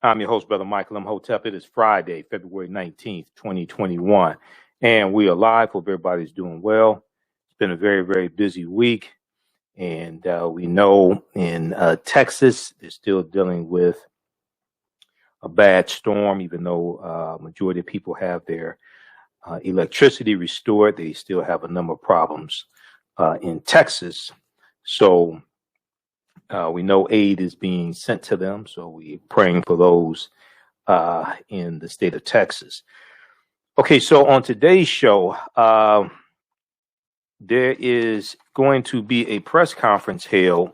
I'm your host, Brother Michael Imhotep. It is Friday, February 19th, 2021. And we are live. Hope everybody's doing well. It's been a very, very busy week. And we know in Texas, they're still dealing with a bad storm, even though majority of people have their electricity restored. They still have a number of problems in Texas. So we know aid is being sent to them. So we're praying for those in the state of Texas. Okay, so on today's show, there is going to be a press conference held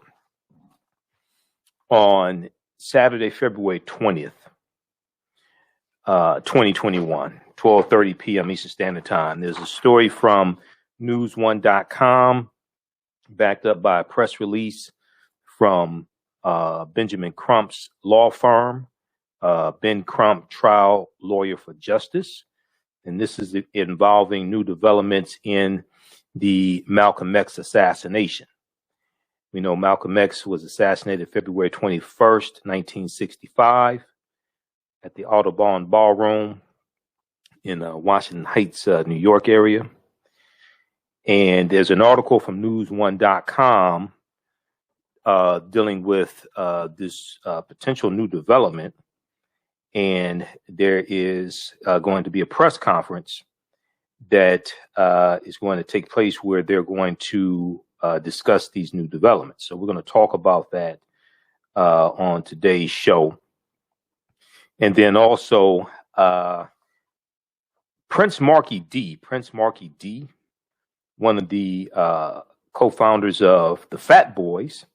on Saturday, February 20th, 2021, 12:30 p.m. Eastern Standard Time. There's a story from news1.com backed up by a press release from Benjamin Crump's law firm, Ben Crump Trial Lawyer for Justice. And this is involving new developments in the Malcolm X assassination. We know Malcolm X was assassinated February 21st, 1965 at the Audubon Ballroom in Washington Heights, New York area. And there's an article from news1.com dealing with this potential new development. And there is going to be a press conference that is going to take place where they're going to discuss these new developments. So we're going to talk about that on today's show. And then also Prince Markie Dee, one of the co-founders of the Fat Boys,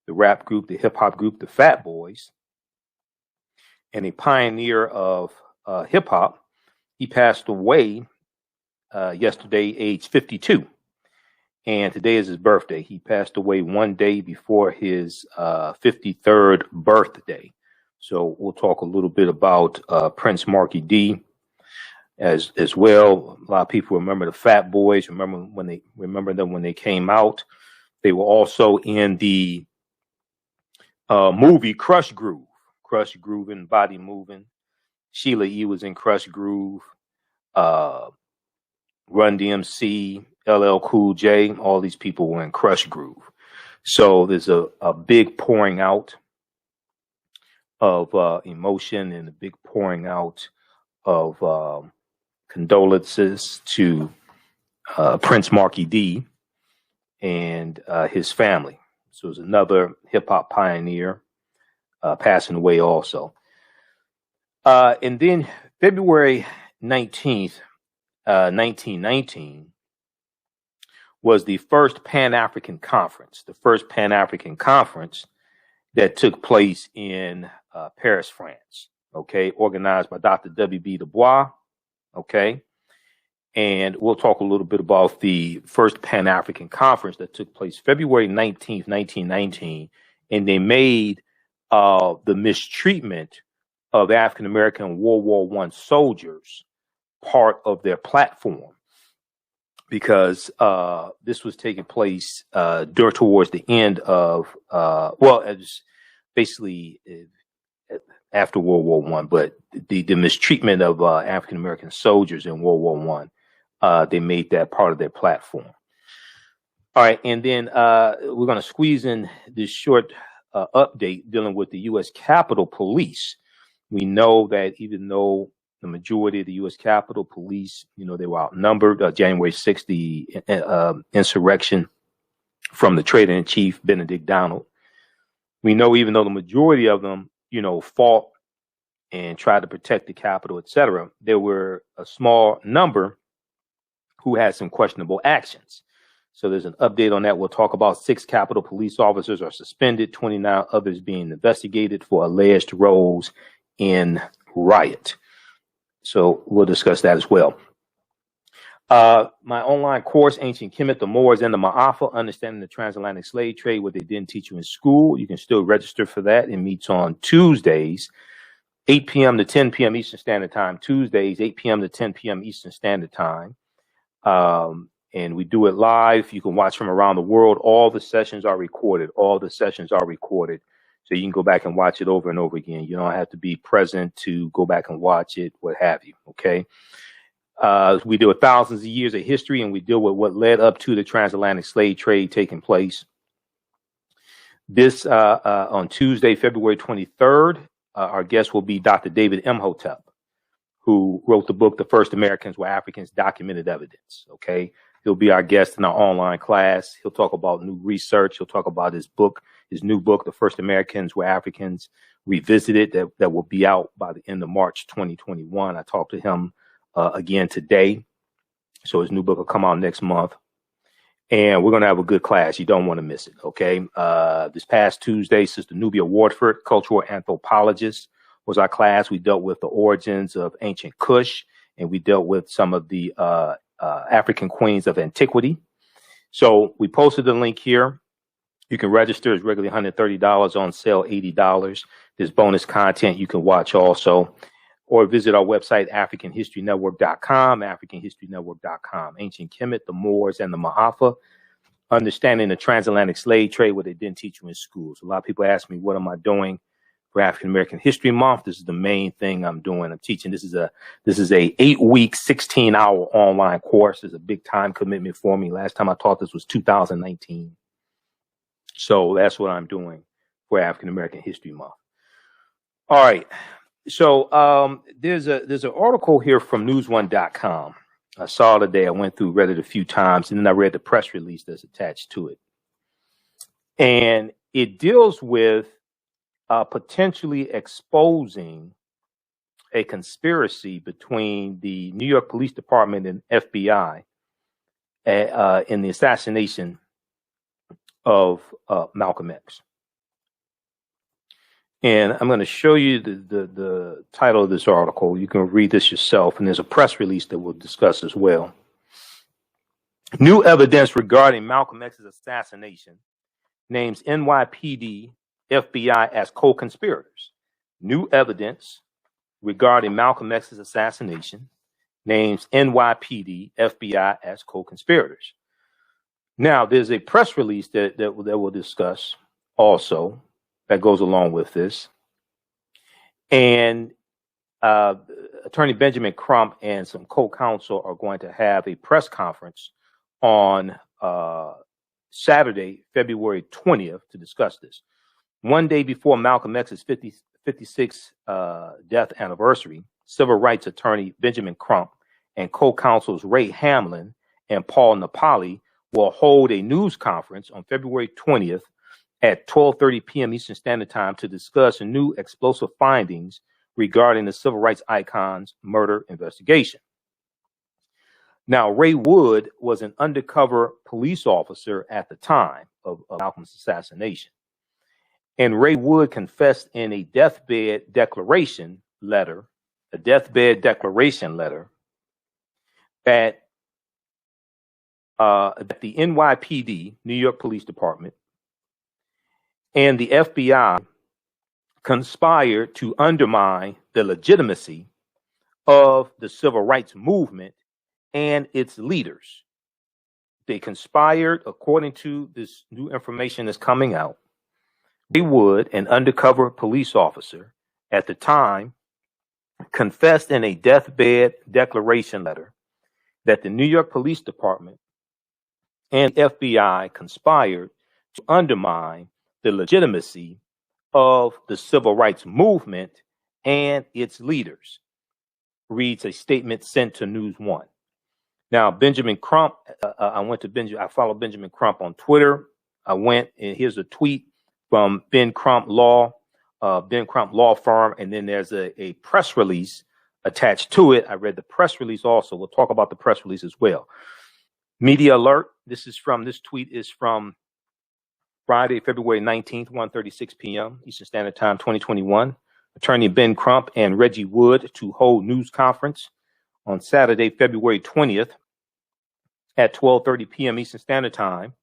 the rap group, the hip hop group, the Fat Boys, and a pioneer of hip hop. He passed away yesterday, age 52. And today is his birthday. He passed away one day before his 53rd birthday. So we'll talk a little bit about Prince Markie Dee as well. A lot of people remember the Fat Boys. Remember them when they came out. They were also in the movie Crush Groovin', Body Movin'. Sheila E. was in Crush Groove. Run DMC, LL Cool J, all these people were in Crush Groove. So there's a big pouring out of emotion and a big pouring out of condolences to Prince Markie Dee and his family. So there's another hip hop pioneer passing away also. And then February 19th, 1919 was the first Pan-African conference, that took place in Paris, France, okay, organized by Dr. W.E.B. DuBois, okay. And we'll talk a little bit about the first Pan-African conference that took place February 19th, 1919, and they made the mistreatment of African-American World War I soldiers part of their platform, because this was taking place towards the end of, it was basically after World War I, but the mistreatment of African-American soldiers in World War I, they made that part of their platform. All right, and then we're going to squeeze in this short update dealing with the U.S. Capitol Police. We know that even though the majority of the U.S. Capitol Police, they were outnumbered. January 6th, the insurrection from the Traitor-in-Chief, Benedict Donald. We know even though the majority of them, fought and tried to protect the Capitol, etc., there were a small number who had some questionable actions. So there's an update on that. We'll talk about 6 Capitol Police officers are suspended, 29 others being investigated for alleged roles in riot. So we'll discuss that as well. My online course, Ancient Kemet, the Moors, and the Maafa, Understanding the Transatlantic Slave Trade, what they didn't teach you in school. You can still register for that. It meets on Tuesdays, 8 p.m. to 10 p.m. Eastern Standard Time. Tuesdays, 8 p.m. to 10 p.m. Eastern Standard Time. And we do it live. You can watch from around the world. All the sessions are recorded. So you can go back and watch it over and over again. You don't have to be present to go back and watch it, what have you. Okay. We deal with thousands of years of history, and we deal with what led up to the transatlantic slave trade taking place. This on Tuesday, February 23rd, our guest will be Dr. David Imhotep, who wrote the book, The First Americans Were Africans, Documented Evidence. Okay. He'll be our guest in our online class. He'll talk about new research. He'll talk about his book, his new book, The First Americans Were Africans, Revisited, that will be out by the end of March 2021. I talked to him again today. So his new book will come out next month. And we're going to have a good class. You don't want to miss it. Okay. This past Tuesday, Sister Nubia Wardford, cultural anthropologist, was our class. We dealt with the origins of ancient Kush, and we dealt with some of the African queens of antiquity. So we posted the link here. You can register. It's regularly $130, on sale $80. There's bonus content you can watch also, or visit our website, AfricanHistoryNetwork.com, AfricanHistoryNetwork.com. Ancient Kemet, the Moors, and the Maafa. Understanding the transatlantic slave trade, what they didn't teach you in schools. A lot of people ask me, what am I doing for African American History Month? This is the main thing I'm doing. I'm teaching. This is a 8-week, 16-hour online course. It's a big time commitment for me. Last time I taught this was 2019. So that's what I'm doing for African American History Month. All right. So there's an article here from newsone.com. I saw it today. I went through, read it a few times, and then I read the press release that's attached to it. And it deals with potentially exposing a conspiracy between the New York Police Department and FBI in the assassination of Malcolm X. And I'm going to show you the title of this article. You can read this yourself, and there's a press release that we'll discuss as well. New evidence regarding Malcolm X's assassination names NYPD, FBI as co-conspirators. New evidence regarding Malcolm X's assassination names NYPD, FBI as co-conspirators. Now, there's a press release that we'll discuss also that goes along with this. And Attorney Benjamin Crump and some co-counsel are going to have a press conference on Saturday, February 20th, to discuss this. One day before Malcolm X's 56th death anniversary, civil rights attorney Benjamin Crump and co-counsels Ray Hamlin and Paul Napoli will hold a news conference on February 20th at 12:30 p.m. Eastern Standard Time to discuss new explosive findings regarding the civil rights icon's murder investigation. Now, Ray Wood was an undercover police officer at the time of Malcolm's assassination. And Ray Wood confessed in a deathbed declaration letter that the NYPD, New York Police Department, and the FBI conspired to undermine the legitimacy of the civil rights movement and its leaders. They conspired, according to this new information that's coming out. Ray Wood, an undercover police officer at the time, confessed in a deathbed declaration letter that the New York Police Department and FBI conspired to undermine the legitimacy of the civil rights movement and its leaders, reads a statement sent to News One. Now, Benjamin Crump, I follow Benjamin Crump on Twitter. And here's a tweet from Ben Crump Law Firm, and then there's a press release attached to it. I read the press release also. We'll talk about the press release as well. Media alert. This tweet is from Friday, February 19th, 1:36 p.m. Eastern Standard Time, 2021. Attorney Ben Crump and Reggie Wood to hold news conference on Saturday, February 20th at 12:30 p.m. Eastern Standard Time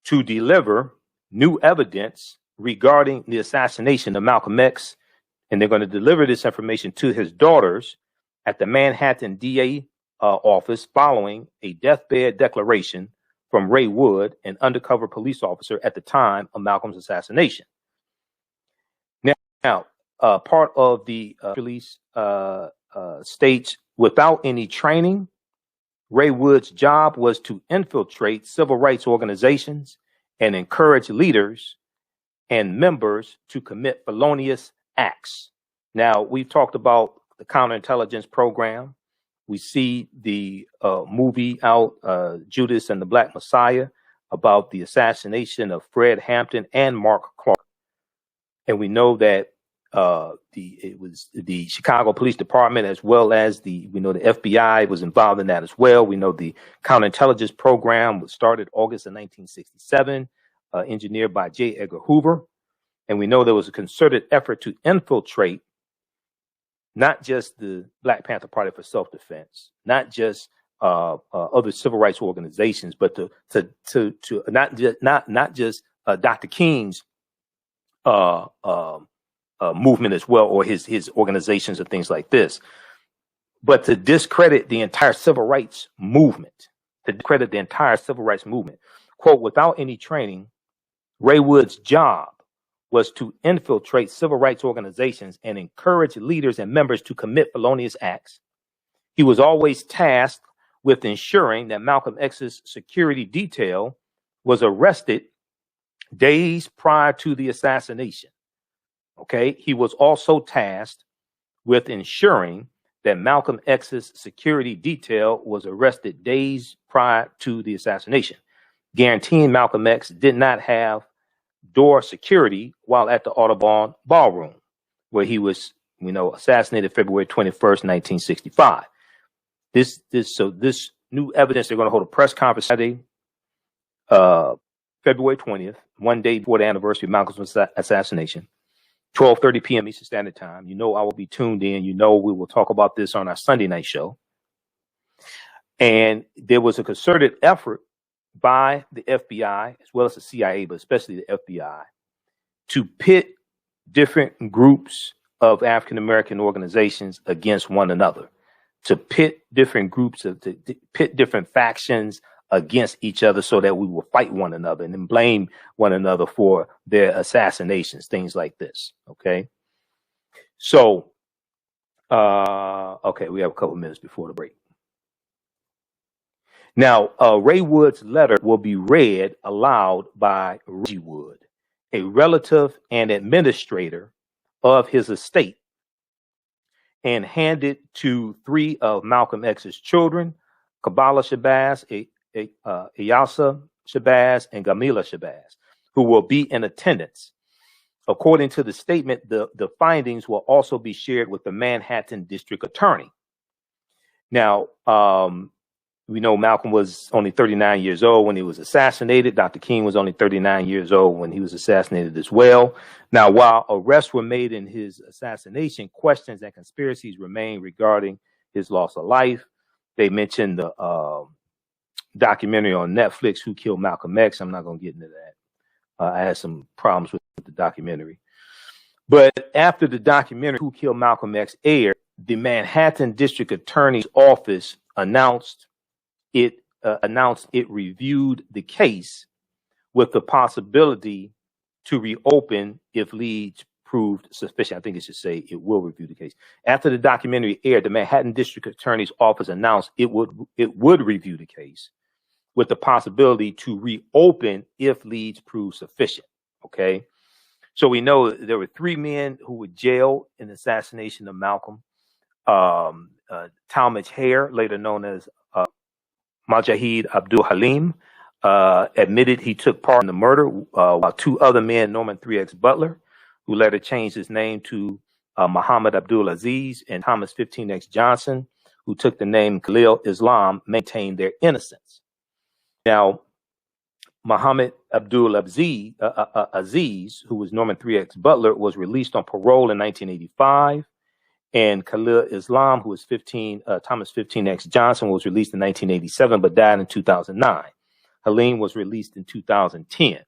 to deliver new evidence regarding the assassination of Malcolm X. And they're going to deliver this information to his daughters at the Manhattan DA office following a deathbed declaration from Ray Wood, an undercover police officer at the time of Malcolm's assassination. Now, part of the release states, without any training, Ray Wood's job was to infiltrate civil rights organizations and encourage leaders and members to commit felonious acts. Now, we've talked about the counterintelligence program. We see the movie out, Judas and the Black Messiah, about the assassination of Fred Hampton and Mark Clark. And we know that it was the Chicago Police Department, as well as we know the FBI was involved in that as well. We know the counterintelligence program was started August of 1967, engineered by J. Edgar Hoover. And we know there was a concerted effort to infiltrate not just the Black Panther Party for self-defense, not just other civil rights organizations, but to not just Dr. King's movement as well, or his organizations and things like this, but to discredit the entire civil rights movement. Quote, without any training, Ray Wood's job was to infiltrate civil rights organizations and encourage leaders and members to commit felonious acts. He was always tasked with ensuring that Malcolm X's security detail was arrested days prior to the assassination. Okay, he was also tasked with ensuring that Malcolm X's security detail was arrested days prior to the assassination, guaranteeing Malcolm X did not have door security while at the Audubon Ballroom, where he was, assassinated February 21st, 1965. This new evidence, they're going to hold a press conference Saturday, February 20th, one day before the anniversary of Malcolm's assassination, 12:30 p.m. Eastern Standard Time. I will be tuned in. We will talk about this on our Sunday night show. And there was a concerted effort by the FBI, as well as the CIA, but especially the FBI, to pit different groups of African-American organizations against one another, to pit different factions against each other, so that we will fight one another and then blame one another for their assassinations, things like this. Okay. So, okay, we have a couple minutes before the break. Now, Ray Wood's letter will be read aloud by Reggie Wood, a relative and administrator of his estate, and handed to three of Malcolm X's children, Kabbalah Shabazz, Iyasa Shabazz, and Gamila Shabazz, who will be in attendance. According to the statement, the findings will also be shared with the Manhattan District Attorney. Now, we know Malcolm was only 39 years old when he was assassinated. Dr. King was only 39 years old when he was assassinated as well. Now, while arrests were made in his assassination, questions and conspiracies remain regarding his loss of life. They mentioned the documentary on Netflix, Who Killed Malcolm X. I'm not going to get into that. I had some problems with the documentary. But after the documentary, Who Killed Malcolm X, aired, the Manhattan District Attorney's Office announced it reviewed the case with the possibility to reopen if leads proved sufficient. I think it should say it will review the case. After the documentary aired, the Manhattan District Attorney's Office announced it would review the case with the possibility to reopen if leads prove sufficient. Okay. So we know there were three men who were jailed in the assassination of Malcolm. Talmadge Hare, later known as Mujahid Abdul Halim, admitted he took part in the murder, while two other men, Norman 3X Butler, who later changed his name to Muhammad Abdul Aziz, and Thomas 15X Johnson, who took the name Khalil Islam, maintained their innocence. Now, Muhammad Abdul Aziz, who was Norman 3X Butler, was released on parole in 1985. And Khalil Islam, who was Thomas 15X Johnson, was released in 1987, but died in 2009. Halim was released in 2010.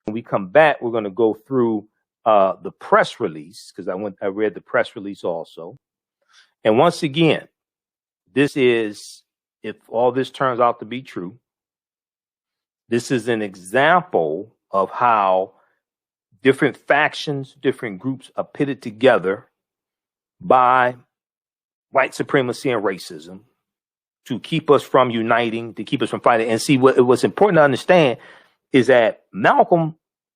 When we come back, we're going to go through the press release, because I read the press release also. And once again, this is, if all this turns out to be true, this is an example of how different factions, different groups are pitted together by white supremacy and racism to keep us from uniting, to keep us from fighting. And see, what's important to understand is that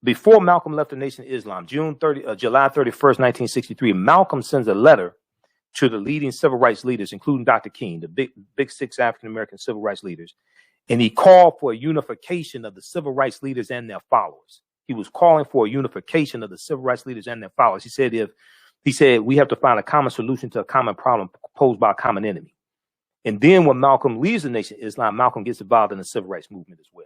before Malcolm left the Nation of Islam, July 31st, 1963, Malcolm sends a letter to the leading civil rights leaders, including Dr. King, the big six African-American civil rights leaders. And he called for a unification of the civil rights leaders and their followers. He was calling for a unification of the civil rights leaders and their followers. He said, we have to find a common solution to a common problem posed by a common enemy. And then when Malcolm leaves the Nation of Islam, Malcolm gets involved in the civil rights movement as well.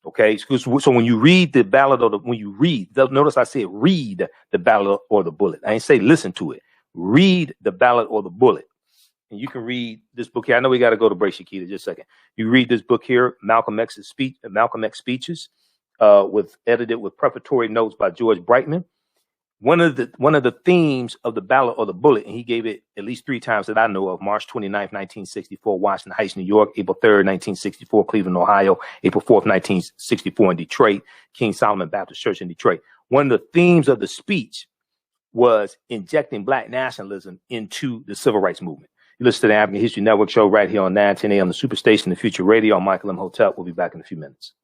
Okay, so when you read the ballad notice I said read the ballad or the bullet. I ain't say listen to it. Read the ballad or the bullet. And you can read this book here. I know we got to go to break, Shakita, just a second. You read this book here, Malcolm X Speeches, edited with prefatory notes by George Brightman. One of the themes of the ballad or the bullet, and he gave it at least 3 times that I know of: March 29th, 1964, Washington Heights, New York; April 3rd, 1964, Cleveland, Ohio; April 4th, 1964, in Detroit, King Solomon Baptist Church in Detroit. One of the themes of the speech was injecting black nationalism into the civil rights movement. You listen to the African History Network show right here on 910 AM, the Superstation, the Future Radio. I'm Michael Imhotep. We'll be back in a few minutes.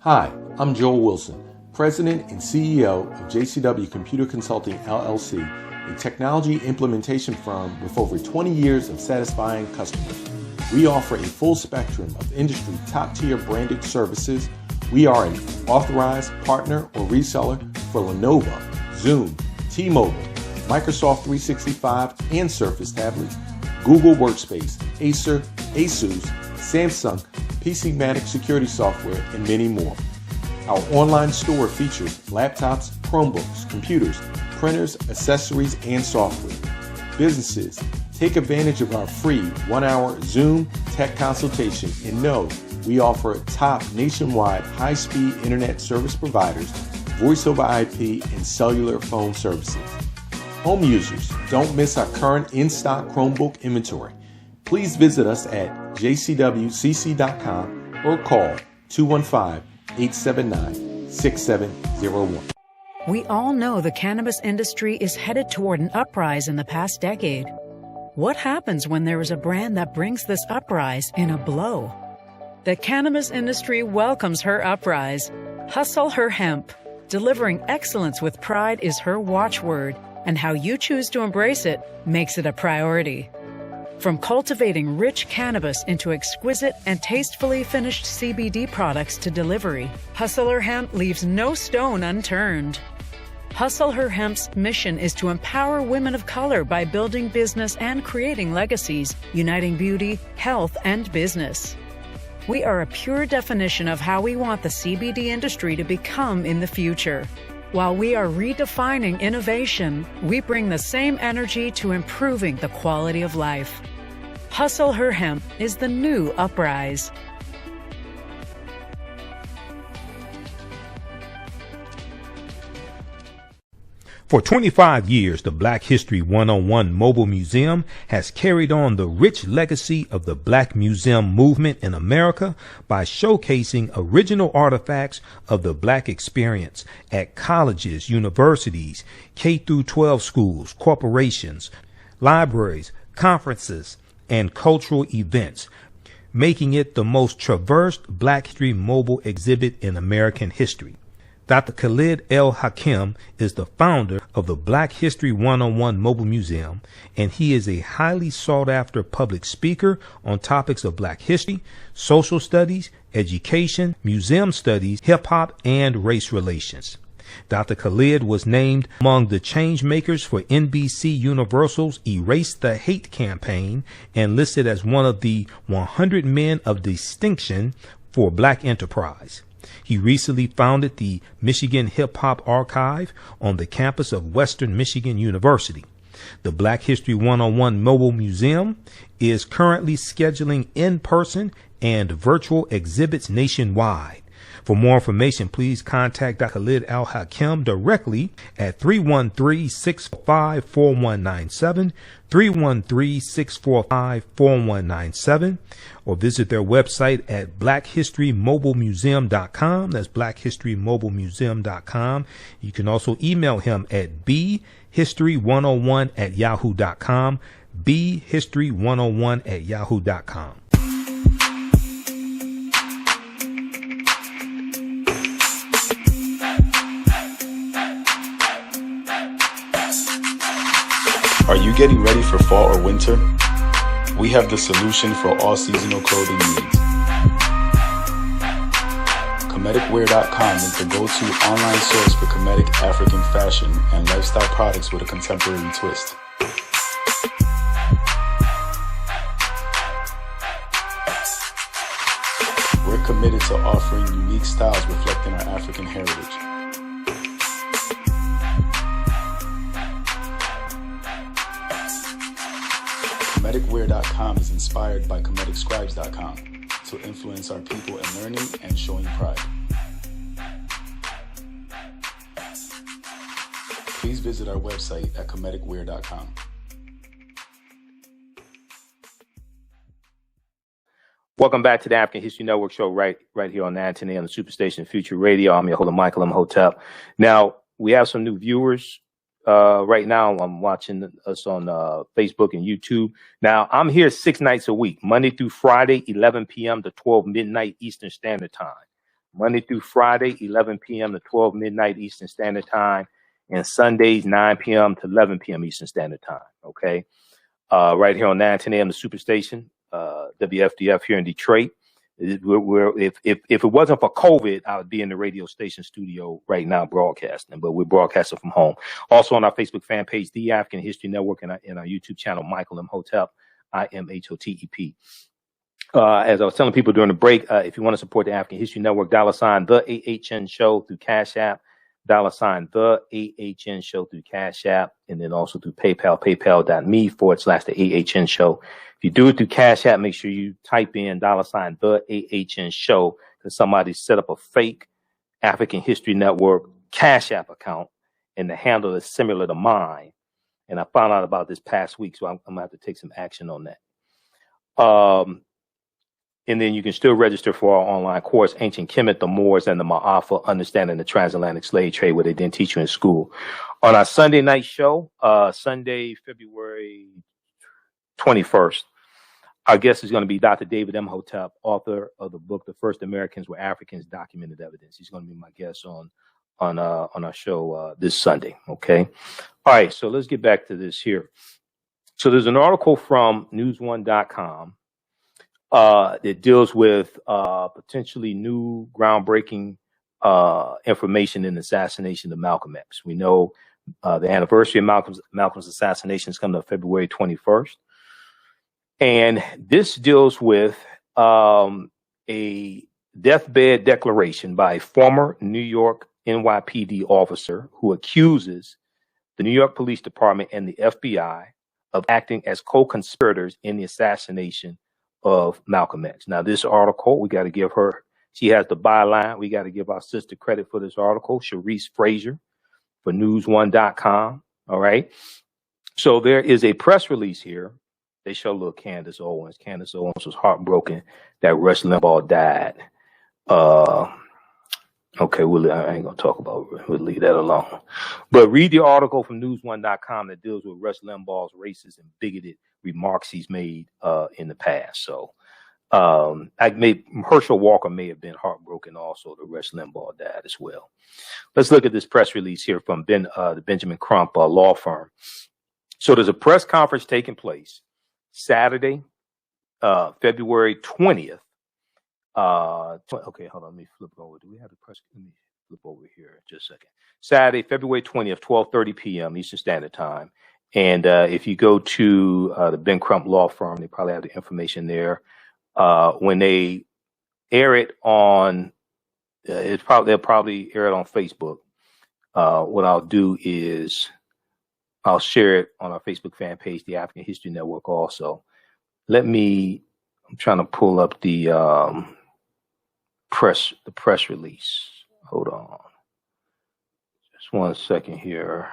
Hi, I'm Joel Wilson, President and CEO of JCW Computer Consulting, LLC, a technology implementation firm with over 20 years of satisfying customers. We offer a full spectrum of industry top-tier branded services. We are an authorized partner or reseller for Lenovo, Zoom, T-Mobile, Microsoft 365 and Surface tablets, Google Workspace, Acer, Asus, Samsung, PCmatic security software, and many more. Our online store features laptops, Chromebooks, computers, printers, accessories, and software. Businesses, take advantage of our free 1-hour Zoom tech consultation and know we offer top nationwide high-speed internet service providers, voice over IP, and cellular phone services. Home users, don't miss our current in-stock Chromebook inventory. Please visit us at jcwcc.com or call 215-879-6701. We all know the cannabis industry is headed toward an uprise in the past decade. What happens when there is a brand that brings this uprise in a blow? The cannabis industry welcomes her uprise. Hustle her hemp. Delivering excellence with pride is her watchword, and how you choose to embrace it makes it a priority. From cultivating rich cannabis into exquisite and tastefully finished CBD products to delivery, Hustle Her Hemp leaves no stone unturned. Hustle Her Hemp's mission is to empower women of color by building business and creating legacies, uniting beauty, health, and business. We are a pure definition of how we want the CBD industry to become in the future. While we are redefining innovation, we bring the same energy to improving the quality of life. Hustle Her Hemp is the new uprise. For 25 years, the Black History 101 Mobile Museum has carried on the rich legacy of the Black Museum movement in America by showcasing original artifacts of the Black experience at colleges, universities, K-12 schools, corporations, libraries, conferences, and cultural events, making it the most traversed Black History mobile exhibit in American history. Dr. Khalid El Hakim is the founder of the Black History 101 Mobile Museum, and he is a highly sought-after public speaker on topics of Black history, social studies, education, museum studies, hip-hop, and race relations. Dr. Khalid was named among the change makers for NBC Universal's Erase the Hate campaign and listed as one of the 100 men of distinction for Black enterprise. He recently founded the Michigan Hip Hop Archive on the campus of Western Michigan University. The Black History 101 Mobile Museum is currently scheduling in-person and virtual exhibits nationwide. For more information, please contact Dr. Khalid Al-Hakim directly at 313-645-4197, 313-645-4197, or visit their website at blackhistorymobilemuseum.com. That's blackhistorymobilemuseum.com. You can also email him at bhistory101@yahoo.com, bhistory101@yahoo.com. Are you getting ready for fall or winter? We have the solution for all seasonal clothing needs. Kemeticwear.com is the go-to online source for Kemetic African fashion and lifestyle products with a contemporary twist. We're committed to offering unique styles reflecting our African heritage. Kemeticwear.com is inspired by KemeticScribes.com to influence our people in learning and showing pride. Please visit our website at Kemeticwear.com. Welcome back to the African History Network show right here on 910 AM, the Superstation Future Radio. I'm your host, Michael Imhotep. Now, we have some new viewers. Right now, I'm watching us on Facebook and YouTube. Now, I'm here 6 nights a week, Monday through Friday, 11 p.m. to 12 midnight Eastern Standard Time. Monday through Friday, 11 p.m. to 12 midnight Eastern Standard Time. And Sundays, 9 p.m. to 11 p.m. Eastern Standard Time. Okay. Right here on 910 AM, the Superstation, WFDF here in Detroit. If it wasn't for COVID, I would be in the radio station studio right now broadcasting, but we're broadcasting from home. Also on our Facebook fan page, The African History Network, and our YouTube channel, Michael Imhotep, IMHOTEP. As I was telling people during the break, if you want to support the African History Network, $, the AHN Show through Cash App, $, the AHN Show through Cash App, and then also through PayPal, paypal.me/the AHN Show. If you do it through Cash App, make sure you type in $, the AHN Show, because somebody set up a fake African History Network Cash App account, and the handle is similar to mine. And I found out about this past week, so I'm going to have to take some action on that. And then you can still register for our online course, Ancient Kemet, the Moors, and the Maafa, Understanding the Transatlantic Slave Trade, where they didn't teach you in school. On our Sunday night show, Sunday, February 21st, our guest is going to be Dr. David Imhotep, author of the book, The First Americans Were Africans, Documented Evidence. He's going to be my guest on our show this Sunday, okay? All right, so let's get back to this here. So there's an article from newsone.com that deals with potentially new groundbreaking information in the assassination of Malcolm X. We know the anniversary of Malcolm's assassination is coming up February 21st. And this deals with a deathbed declaration by a former New York NYPD officer who accuses the New York Police Department and the FBI of acting as co-conspirators in the assassination of Malcolm X. Now, this article, we got to give her, she has the byline. We got to give our sister credit for this article, Sharice Frazier for newsone.com. All right. So there is a press release here. They show little Candace Owens. Candace Owens was heartbroken that Rush Limbaugh died. Okay, I ain't going to talk about it. We'll leave that alone. But read the article from newsone.com that deals with Rush Limbaugh's racist and bigoted remarks he's made in the past. So Herschel Walker may have been heartbroken also that Rush Limbaugh died as well. Let's look at this press release here from the Benjamin Crump law firm. So there's a press conference taking place Saturday, February 20th. Okay, hold on. Let me flip over. Do we have the press? Let me flip over here just a second. Saturday, February 20th, 12:30 p.m. Eastern Standard Time. And if you go to the Ben Crump Law Firm, they probably have the information there. When they air it on, they'll probably air it on Facebook. What I'll do is I'll share it on our Facebook fan page, the African History Network also. I'm trying to pull up the the press release. Hold on. Just 1 second here.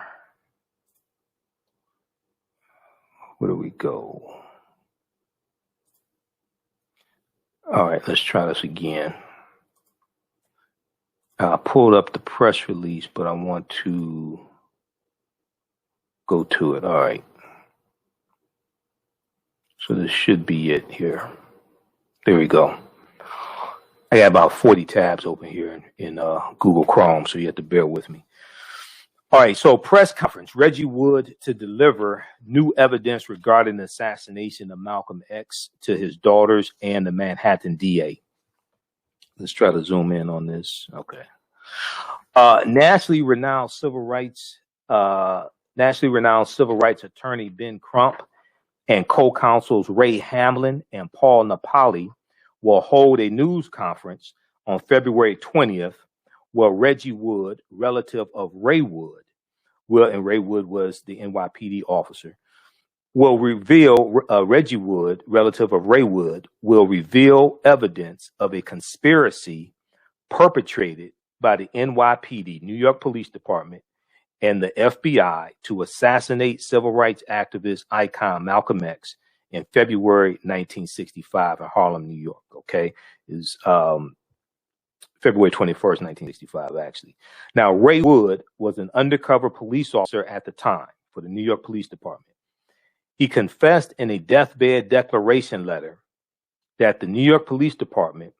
Where do we go? All right, let's try this again. I pulled up the press release, but I want to go to it. All right. So this should be it here. There we go. I got about 40 tabs open here in Google Chrome, so you have to bear with me. All right, so press conference. Reggie Wood to deliver new evidence regarding the assassination of Malcolm X to his daughters and the Manhattan DA. Let's try to zoom in on this. Okay. Nationally renowned civil rights attorney Ben Crump and co-counsels Ray Hamlin and Paul Napoli will hold a news conference on February 20th where Reggie Wood, relative of Ray Wood, and Ray Wood was the NYPD officer, will reveal, Reggie Wood, relative of Ray Wood, will reveal evidence of a conspiracy perpetrated by the NYPD, New York Police Department, and the FBI to assassinate civil rights activist icon Malcolm X in February 1965 in Harlem, New York. Okay, is February 21st, 1965, actually. Now, Ray Wood was an undercover police officer at the time for the New York Police Department. He confessed in a deathbed declaration letter that the New York Police Department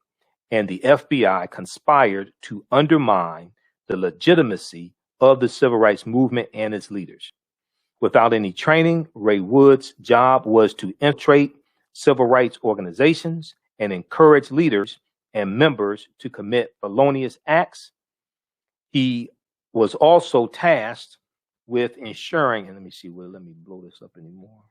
and the FBI conspired to undermine the legitimacy of the civil rights movement and its leaders. Without any training, Ray Wood's job was to infiltrate civil rights organizations and encourage leaders and members to commit felonious acts. He was also tasked with ensuring, and let me blow this up anymore.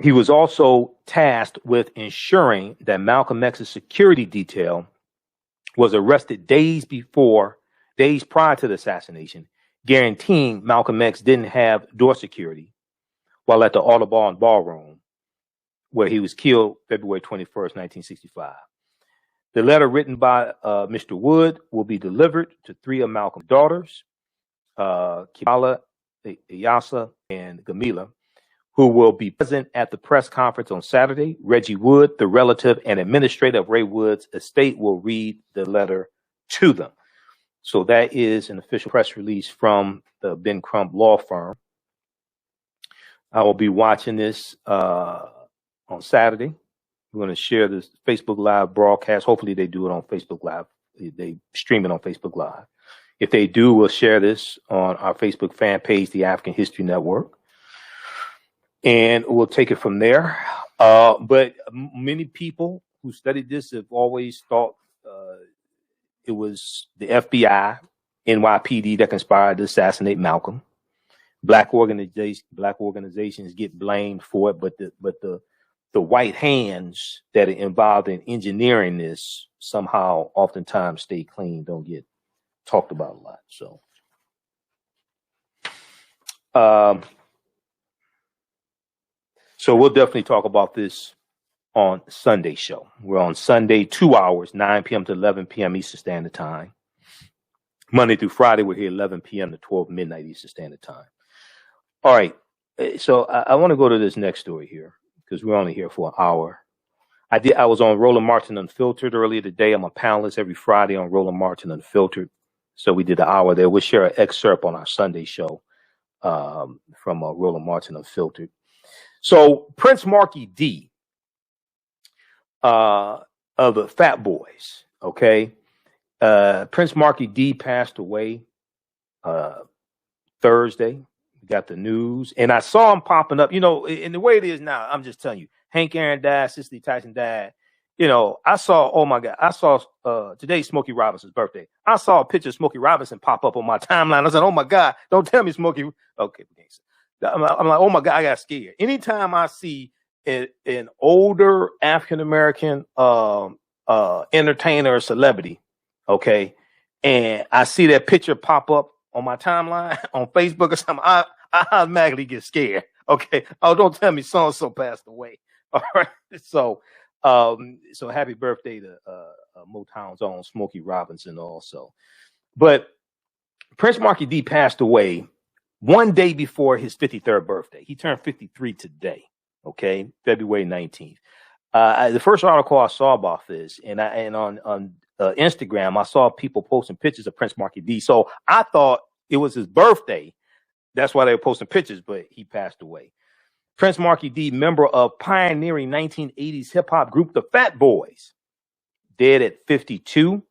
He was also tasked with ensuring that Malcolm X's security detail was arrested days prior to the assassination, guaranteeing Malcolm X didn't have door security while at the Audubon Ballroom, where he was killed February 21st, 1965. The letter written by Mr. Wood will be delivered to three of Malcolm's daughters, Kimala, Iyasa, and Gamila, who will be present at the press conference on Saturday. Reggie Wood, the relative and administrator of Ray Wood's estate, will read the letter to them. So that is an official press release from the Ben Crump law firm. I will be watching this on Saturday. We're going to share this Facebook Live broadcast. Hopefully they do it on Facebook Live. They stream it on Facebook Live. If they do, we'll share this on our Facebook fan page, the African History Network. And we'll take it from there. But many people who studied this have always thought it was the FBI, NYPD that conspired to assassinate Malcolm. Black organizations get blamed for it, but the white hands that are involved in engineering this somehow oftentimes stay clean, don't get talked about a lot. So we'll definitely talk about this on Sunday show. We're on Sunday, 2 hours, 9 p.m. to 11 p.m. Eastern Standard Time. Monday through Friday, we're here 11 p.m. to 12 midnight Eastern Standard Time. All right. So I want to go to this next story here because we're only here for an hour. I was on Roland Martin Unfiltered earlier today. I'm a panelist every Friday on Roland Martin Unfiltered. So we did an hour there. We'll share an excerpt on our Sunday show from Roland Martin Unfiltered. So Prince Markie Dee of the Fat Boys, okay? Prince Markie Dee passed away Thursday. We got the news. And I saw him popping up. You know, in the way it is now, I'm just telling you, Hank Aaron died, Cicely Tyson died. You know, I saw, oh my God, I saw today's Smokey Robinson's birthday. I saw a picture of Smokey Robinson pop up on my timeline. I said, oh my God, don't tell me Smokey. Okay, I'm like, oh my God, I got scared. Anytime I see an older African-American entertainer or celebrity, okay, and I see that picture pop up on my timeline on Facebook or something, I automatically get scared. Okay. Oh, don't tell me so and so passed away. All right. So happy birthday to Motown's own Smokey Robinson also. But Prince Markie Dee passed away one day before his 53rd birthday. He turned 53 today. Okay, February 19th. The first article I saw about this, and on Instagram, I saw people posting pictures of Prince Markie Dee. So I thought it was his birthday. That's why they were posting pictures, but he passed away. Prince Markie Dee, member of pioneering 1980s hip hop group The Fat Boys, dead at 52.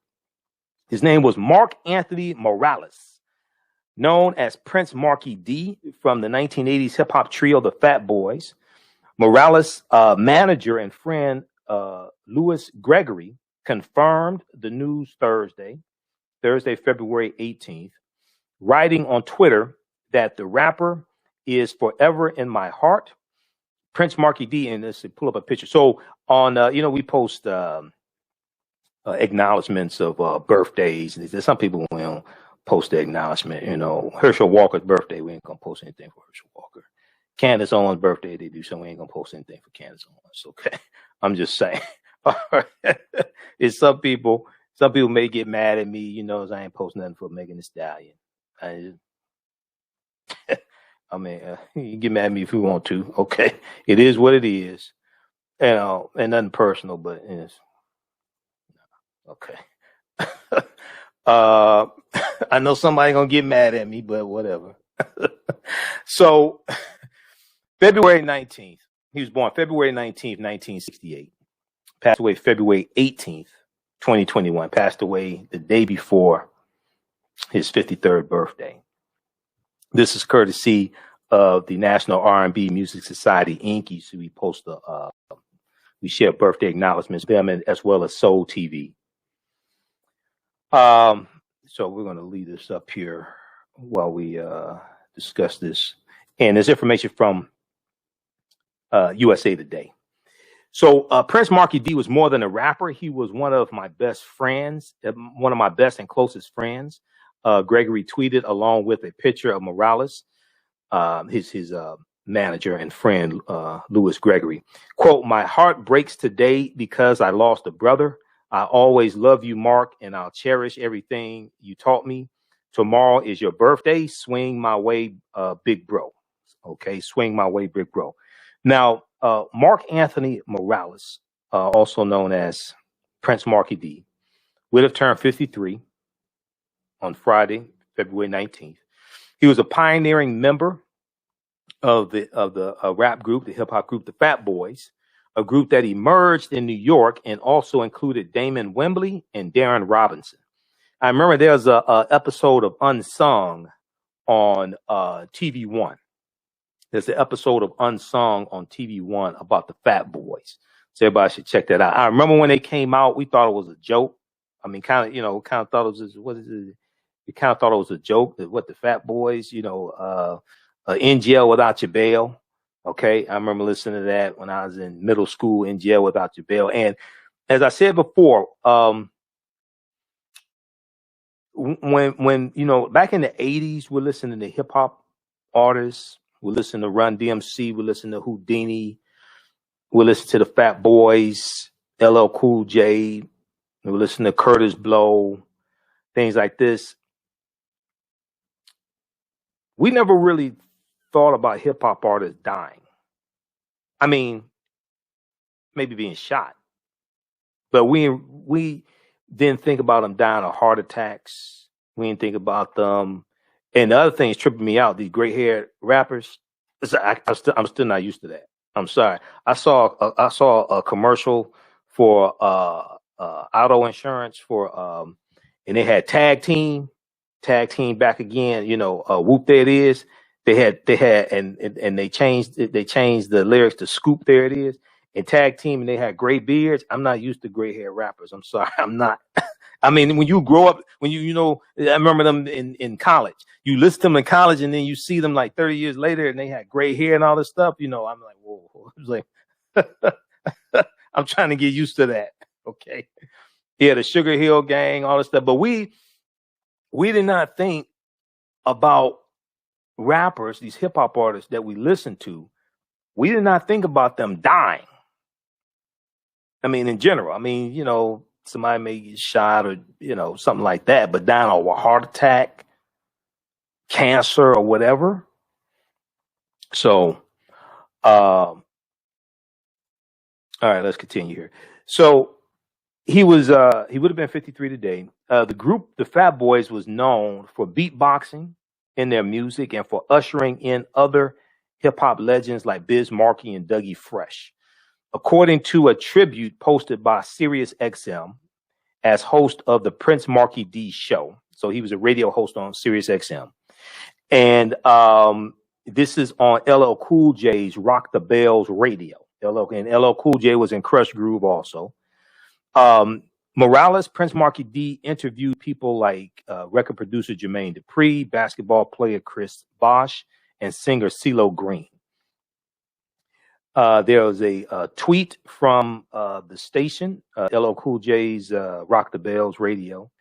His name was Mark Anthony Morales, known as Prince Markie Dee from the 1980s hip hop trio The Fat Boys. Morales' manager and friend Louis Gregory confirmed the news Thursday, February 18th, writing on Twitter that the rapper is forever in my heart. Prince Markie Dee, and let's pull up a picture. So on, we post acknowledgments of birthdays. There's some people who don't post the acknowledgement. Herschel Walker's birthday, we ain't gonna post anything for Herschel Walker. Candace Owens' birthday, they do, so we ain't gonna post anything for Candace Owens. Okay, I'm just saying. It's some people may get mad at me, as I ain't post nothing for Megan Thee Stallion. I mean, you can get mad at me if you want to. Okay, it is what it is, and nothing personal, but it's okay. I know somebody gonna get mad at me, but whatever. So. February 19th. He was born February 19th, 1968. Passed away February 18th, 2021. Passed away the day before his 53rd birthday. This is courtesy of the National R&B Music Society, Inc. So we share birthday acknowledgments with them, as well as Soul TV. So we're going to leave this up here while we discuss this. And there's information from USA Today. So Prince Markie Dee was more than a rapper. He was one of my best friends, one of my best and closest friends. Gregory tweeted along with a picture of Morales, his manager and friend, Louis Gregory. Quote, "My heart breaks today because I lost a brother. I always love you, Mark, and I'll cherish everything you taught me. Tomorrow is your birthday. Swing my way, big bro." Okay, swing my way, big bro. Now, Mark Anthony Morales, also known as Prince Markie Dee, would have turned 53 on Friday, February 19th. He was a pioneering member of the rap group, the hip hop group, the Fat Boys, a group that emerged in New York and also included Damon Wembley and Darren Robinson. I remember there was a episode of Unsung on TV One. There's an episode of Unsung on TV One about the Fat Boys. So everybody should check that out. I remember when they came out, we thought it was a joke. I mean, kind of thought it was, what is it? We kind of thought it was a joke that what the Fat Boys, in jail without your bail. Okay. I remember listening to that when I was in middle school, In Jail Without Your Bail. And as I said before, when back in the 80s, we're listening to hip hop artists. We listen to Run DMC. We listen to Houdini. We listen to the Fat Boys, LL Cool J. We listen to Curtis Blow, things like this. We never really thought about hip hop artists dying. I mean, maybe being shot, but we didn't think about them dying of heart attacks. We didn't think about them. And the other thing is tripping me out. These gray haired rappers. I'm still not used to that. I'm sorry. I saw a commercial for auto insurance and they had tag team back again. Whoop, there it is. They had and they changed the lyrics to Scoop, there it is, and tag team, and they had gray beards. I'm not used to gray hair rappers. I'm sorry. I'm not. I mean, when you grow up, I remember them in college. You listen to them in college, and then you see them like 30 years later, and they had gray hair and all this stuff. I'm like, whoa. I was like, I'm trying to get used to that. Okay. Yeah, the Sugar Hill Gang, all this stuff. But we did not think about rappers, these hip hop artists that we listen to, we did not think about them dying. I mean, in general, I mean, you know, somebody may get shot or, you know, something like that, but dying of a heart attack, cancer, or whatever. So, all right, let's continue here. So he would have been 53 today. The group, the Fat Boys, was known for beatboxing in their music and for ushering in other hip hop legends like Biz Markie and Dougie Fresh. According to a tribute posted by SiriusXM as host of the Prince Markie Dee show. So he was a radio host on SiriusXM. And this is on LL Cool J's Rock the Bells radio. LL Cool J was in Crush Groove also. Morales, Prince Markie Dee interviewed people like record producer Jermaine Dupri, basketball player Chris Bosh, and singer CeeLo Green. There was a tweet from the station, LL Cool J's Rock the Bells radio,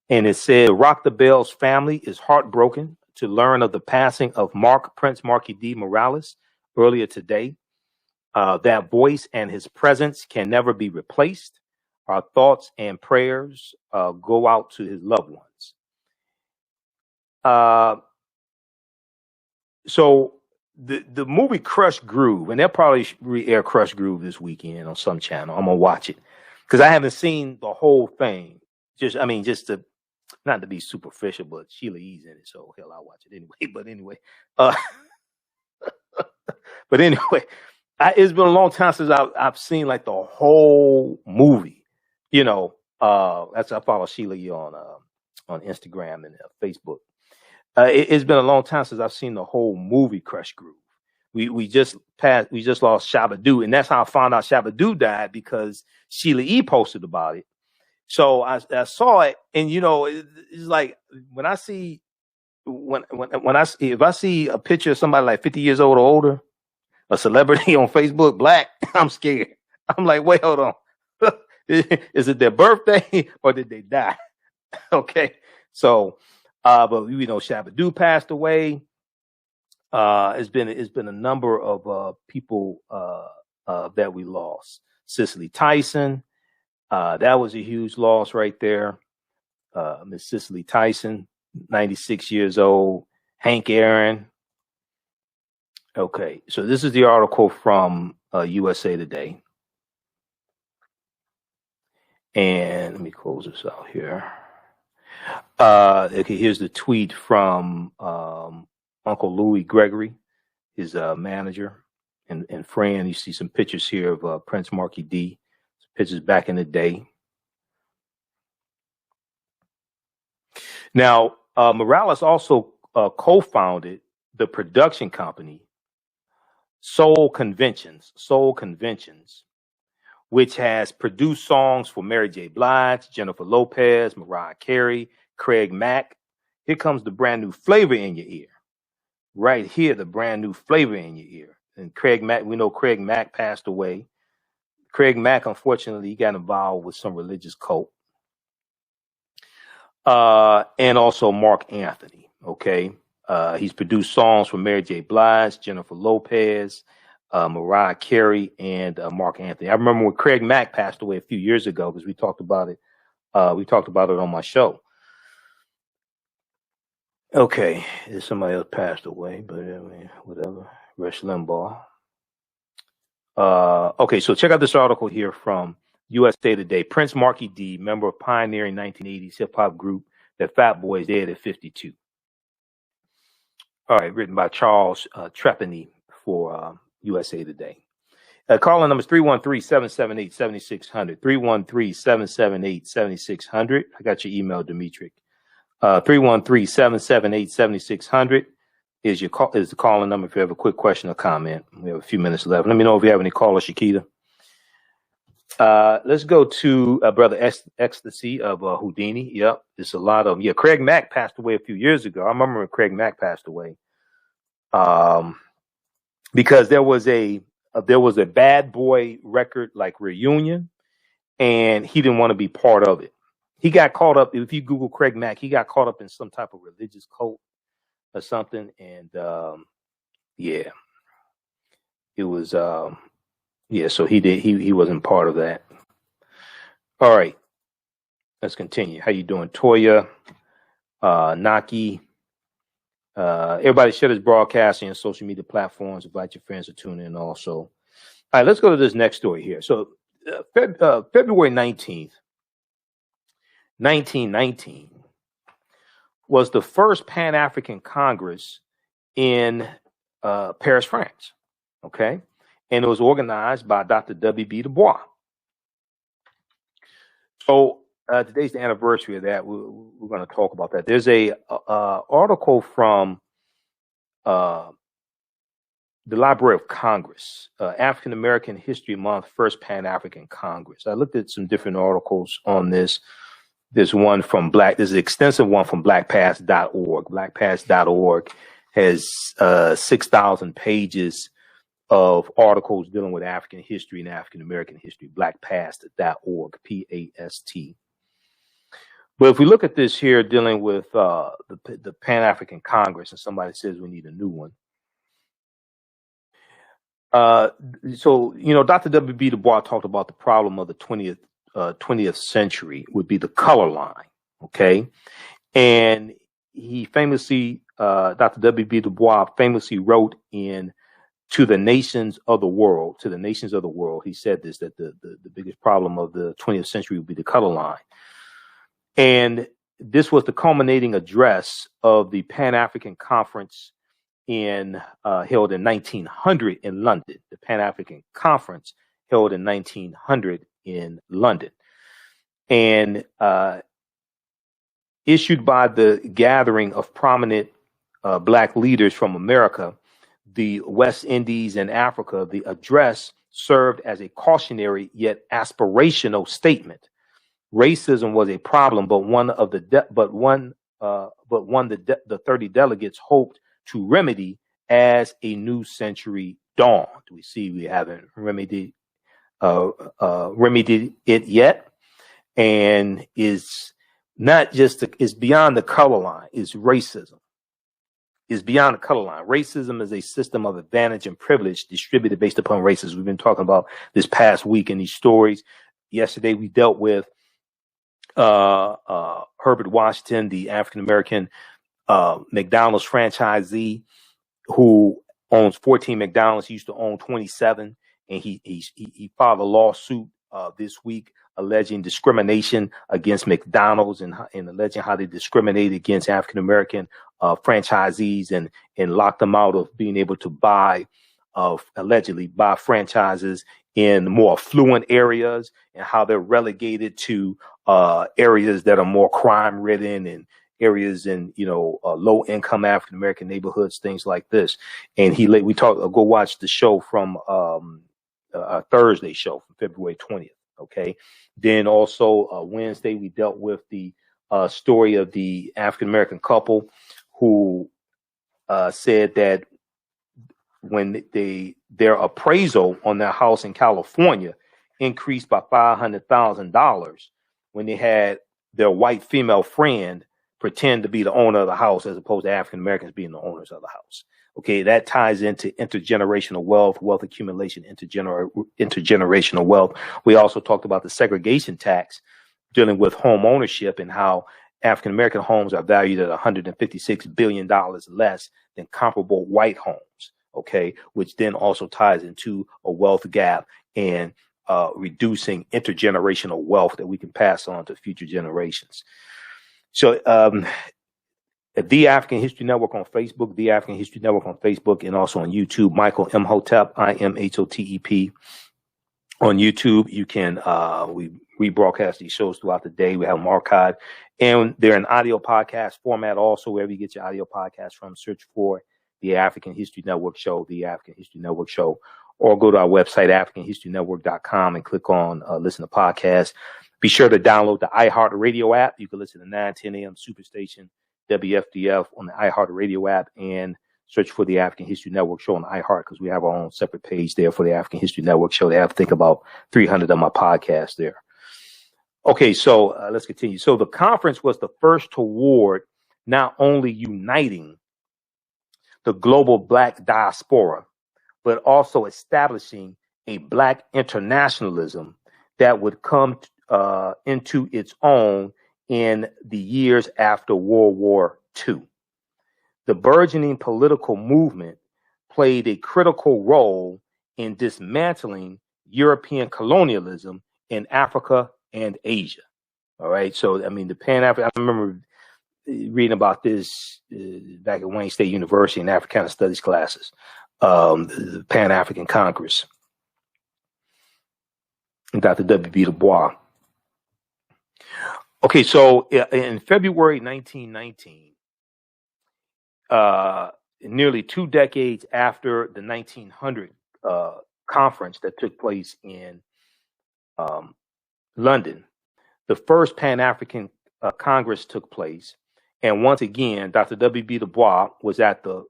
and it said, Rock the Bells family is heartbroken to learn of the passing of Prince Markie Dee Morales earlier today. That voice and his presence can never be replaced. Our thoughts and prayers go out to his loved ones. So the movie Crush Groove, and they'll probably re-air Crush Groove this weekend on some channel. I'm gonna watch it because I haven't seen the whole thing. Just to not to be superficial, but Sheila E's in it, so hell, I'll watch it anyway. But anyway, it's been a long time since I've seen like the whole movie. You know, I follow Sheila E on Instagram and Facebook. It's been a long time since I've seen the whole movie Crush Groove. We just lost Shabba-Doo, and that's how I found out Shabba-Doo died, because Sheila E posted about it. So I saw it, and you know, it's like when I see if I see a picture of somebody like 50 years old or older, a celebrity on Facebook, black, I'm scared. I'm like, wait, hold on. Is it their birthday or did they die? Okay. So, but we know Shabba-Doo passed away. It's been a number of people that we lost. Cicely Tyson, that was a huge loss right there. Miss Cicely Tyson, 96 years old. Hank Aaron. Okay, so this is the article from USA Today. And let me close this out here. Okay, here's the tweet from Uncle Louis Gregory, his manager and friend. You see some pictures here of Prince Markie Dee, pictures back in the day. Now, Morales also co-founded the production company Soul Conventions, which has produced songs for Mary J. Blige, Jennifer Lopez, Mariah Carey, Craig Mack. Here comes the brand new flavor in your ear. Right here, the brand new flavor in your ear. And Craig Mack, we know Craig Mack passed away. Craig Mack, unfortunately, he got involved with some religious cult. And also Mark Anthony, okay? He's produced songs for Mary J. Blige, Jennifer Lopez, Mariah Carey, and Mark Anthony. I remember when Craig Mack passed away a few years ago, because we talked about it. We talked about it on my show. Okay, somebody else passed away, but I mean, whatever. Rush Limbaugh. Okay, so check out this article here from USA Today. Prince Markie Dee, member of pioneering 1980s hip hop group The Fat Boys, dead at 52. All right, written by Charles Trepani for USA Today. Calling number is 313-778-7600. 313-778-7600. I got your email, Dimitri. 313-778-7600 is the calling number if you have a quick question or comment. We have a few minutes left. Let me know if you have any callers, Shakita. Let's go to Brother Ecstasy of Houdini. Yep, there's a lot of them. Yeah, Craig Mack passed away a few years ago. I remember when Craig Mack passed away. Because there was a Bad Boy record like reunion, and he didn't want to be part of it. He got caught up. If you Google Craig Mack, he got caught up in some type of religious cult. or something. And yeah, it was yeah. So he wasn't part of that. All right, let's continue. How you doing, Toya? Naki? Everybody share this broadcasting on social media platforms. Invite your friends to tune in also. All right, let's go to this next story here. So February 19th, 1919 was the first Pan-African Congress in Paris, France. Okay. And it was organized by Dr. W.E.B. DuBois. So today's the anniversary of that. We're going to talk about that. There's a article from the Library of Congress, African American History Month, First Pan-African Congress. I looked at some different articles on this. There's one from there's an extensive one from blackpast.org. Blackpast.org has 6,000 pages of articles dealing with African history and African American history. Blackpast.org, P-A-S-T. But if we look at this here dealing with the Pan-African Congress, and somebody says we need a new one. So, Dr. W.B. Du Bois talked about the problem of the 20th century would be the color line. Okay. And he famously, Dr. W.B. Du Bois famously wrote in To the Nations of the World, he said this, that the biggest problem of the 20th century would be the color line. And this was the culminating address of the Pan-African Conference held in 1900 in London. The Pan-African Conference held in 1900 in London, and issued by the gathering of prominent Black leaders from America, the West Indies, and Africa. The address served as a cautionary yet aspirational statement. Racism was a problem, but one the 30 delegates hoped to remedy as a new century dawned. We haven't remedied it yet, and is not just it's beyond the color line. It's racism. Is beyond the color line. Racism is a system of advantage and privilege distributed based upon races. We've been talking about this past week in these stories. Yesterday we dealt with Herbert Washington, the African American McDonald's franchisee who owns 14 McDonald's. He used to own 27, and he filed a lawsuit this week alleging discrimination against McDonald's and alleging how they discriminated against African American franchisees and locked them out of being able to allegedly buy franchises in more affluent areas, and how they're relegated to areas that are more crime ridden and areas in low income African American neighborhoods, things like this. And go watch the show from our Thursday show from February 20th. Okay. Then also Wednesday we dealt with the story of the African American couple who said that when their appraisal on their house in California increased by $500,000 when they had their white female friend pretend to be the owner of the house as opposed to African Americans being the owners of the house. Okay, that ties into intergenerational wealth accumulation, intergenerational wealth. We also talked about the segregation tax dealing with home ownership and how African American homes are valued at $156 billion less than comparable white homes. Okay, which then also ties into a wealth gap and reducing intergenerational wealth that we can pass on to future generations. So, The African History Network on Facebook, The African History Network on Facebook, and also on YouTube. Michael Imhotep, IMHOTEP. On YouTube, you can we rebroadcast these shows throughout the day. We have them archived, and they're in audio podcast format also. Wherever you get your audio podcast from, search for The African History Network Show, The African History Network Show, or go to our website, AfricanHistoryNetwork.com, and click on listen to podcasts. Be sure to download the iHeartRadio app. You can listen to 9:10 a.m. Superstation WFDF on the iHeartRadio app, and search for the African History Network Show on iHeart, because we have our own separate page there for the African History Network Show. They have, I think, about 300 of my podcasts there. Okay, so let's continue. So the conference was the first toward not only uniting the global black diaspora, but also establishing a black internationalism that would come into its own in the years after World War II. The burgeoning political movement played a critical role in dismantling European colonialism in Africa and Asia. All right. So, I mean, the Pan-African, I remember reading about this back at Wayne State University in Africana Studies classes, the Pan-African Congress, and Dr. W.E.B. DuBois. Okay, so in February 1919, nearly 2 decades after the 1900 conference that took place in London, the first Pan-African Congress took place, and once again, Dr. W.E.B. DuBois was at the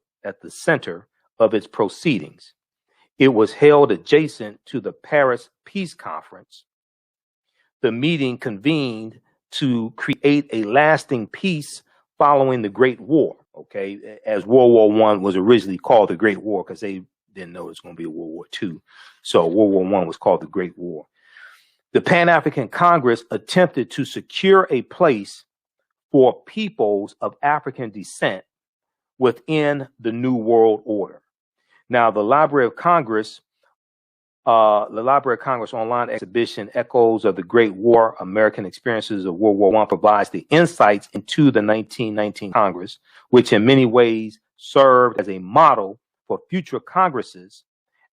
center of its proceedings. It was held adjacent to the Paris Peace Conference. The meeting convened to create a lasting peace following the Great War, okay, as World War I was originally called the Great War because they didn't know it was going to be a World War II. So World War I was called the Great War. The Pan-African Congress attempted to secure a place for peoples of African descent within the New World Order. Now, the Library of Congress online exhibition, Echoes of the Great War, American Experiences of World War I, provides the insights into the 1919 Congress, which in many ways served as a model for future Congresses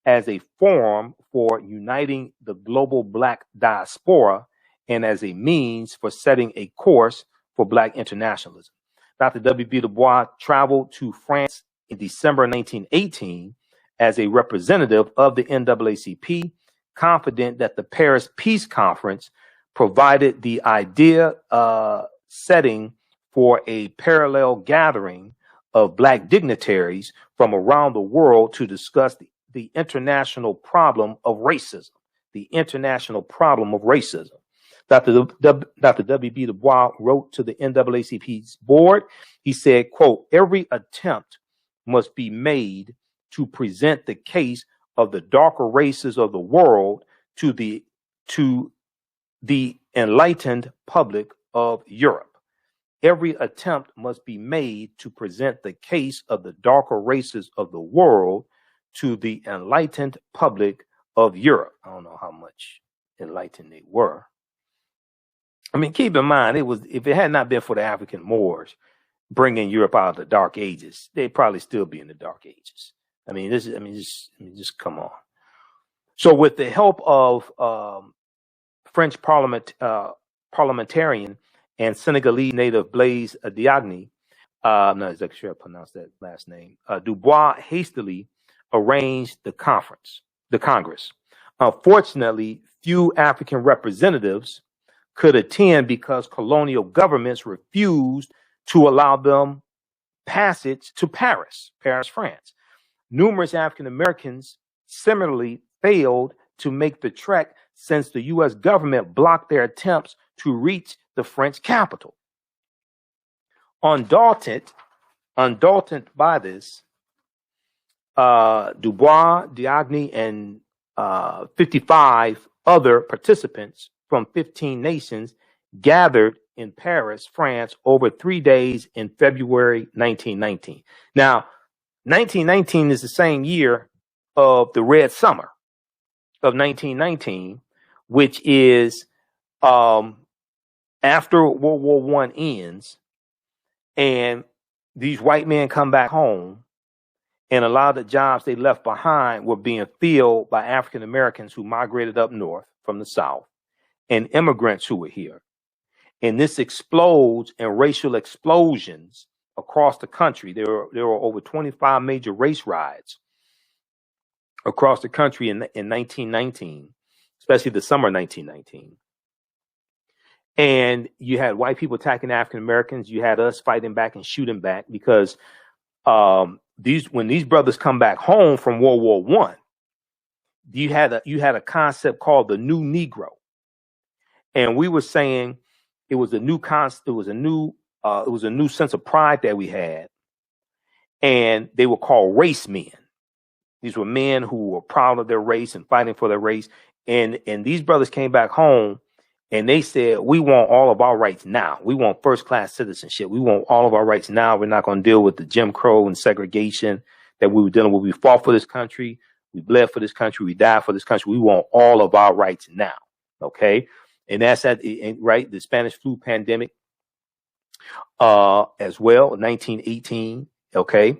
as a forum for uniting the global Black diaspora and as a means for setting a course for Black internationalism. Dr. W.B. DuBois traveled to France in December 1918 as a representative of the NAACP, confident that the Paris Peace Conference provided the idea setting for a parallel gathering of Black dignitaries from around the world to discuss the international problem of racism. The international problem of racism. Dr. W.B. DuBois wrote to the NAACP's board. He said, quote, "Every attempt must be made to present the case of the darker races of the world to the enlightened public of Europe. Every attempt must be made to present the case of the darker races of the world to the enlightened public of Europe." I don't know how much enlightened they were. I mean, keep in mind, if it had not been for the African Moors bringing Europe out of the Dark Ages, they'd probably still be in the Dark Ages. Just come on. So, with the help of French parliamentarian and Senegalese native Blaise Diagne, I'm not exactly sure I pronounced that last name, DuBois hastily arranged the Congress. Unfortunately, few African representatives could attend because colonial governments refused to allow them passage to Paris, France. Numerous African Americans similarly failed to make the trek since the U.S. government blocked their attempts to reach the French capital. Undaunted by this, DuBois, Diagne, and 55 other participants from 15 nations gathered in Paris, France, over 3 days in February 1919. Now, 1919 is the same year of the Red Summer of 1919, which is after World War I ends, and these white men come back home, and a lot of the jobs they left behind were being filled by African Americans who migrated up north from the South and immigrants who were here. And this explodes in racial explosions across the country. There were over 25 major race riots across the country in 1919, especially the summer of 1919. And you had white people attacking African Americans. You had us fighting back and shooting back because when these brothers come back home from World War I, you had a concept called the New Negro, and we were saying it was a new sense of pride that we had, and they were called race men. These were men who were proud of their race and fighting for their race. And these brothers came back home and they said, we want all of our rights now. We want first-class citizenship. We want all of our rights now. We're not going to deal with the Jim Crow and segregation that we were dealing with. We fought for this country. We bled for this country. We died for this country. We want all of our rights now. Okay. And that's right. The Spanish flu pandemic, as well, 1918. Okay.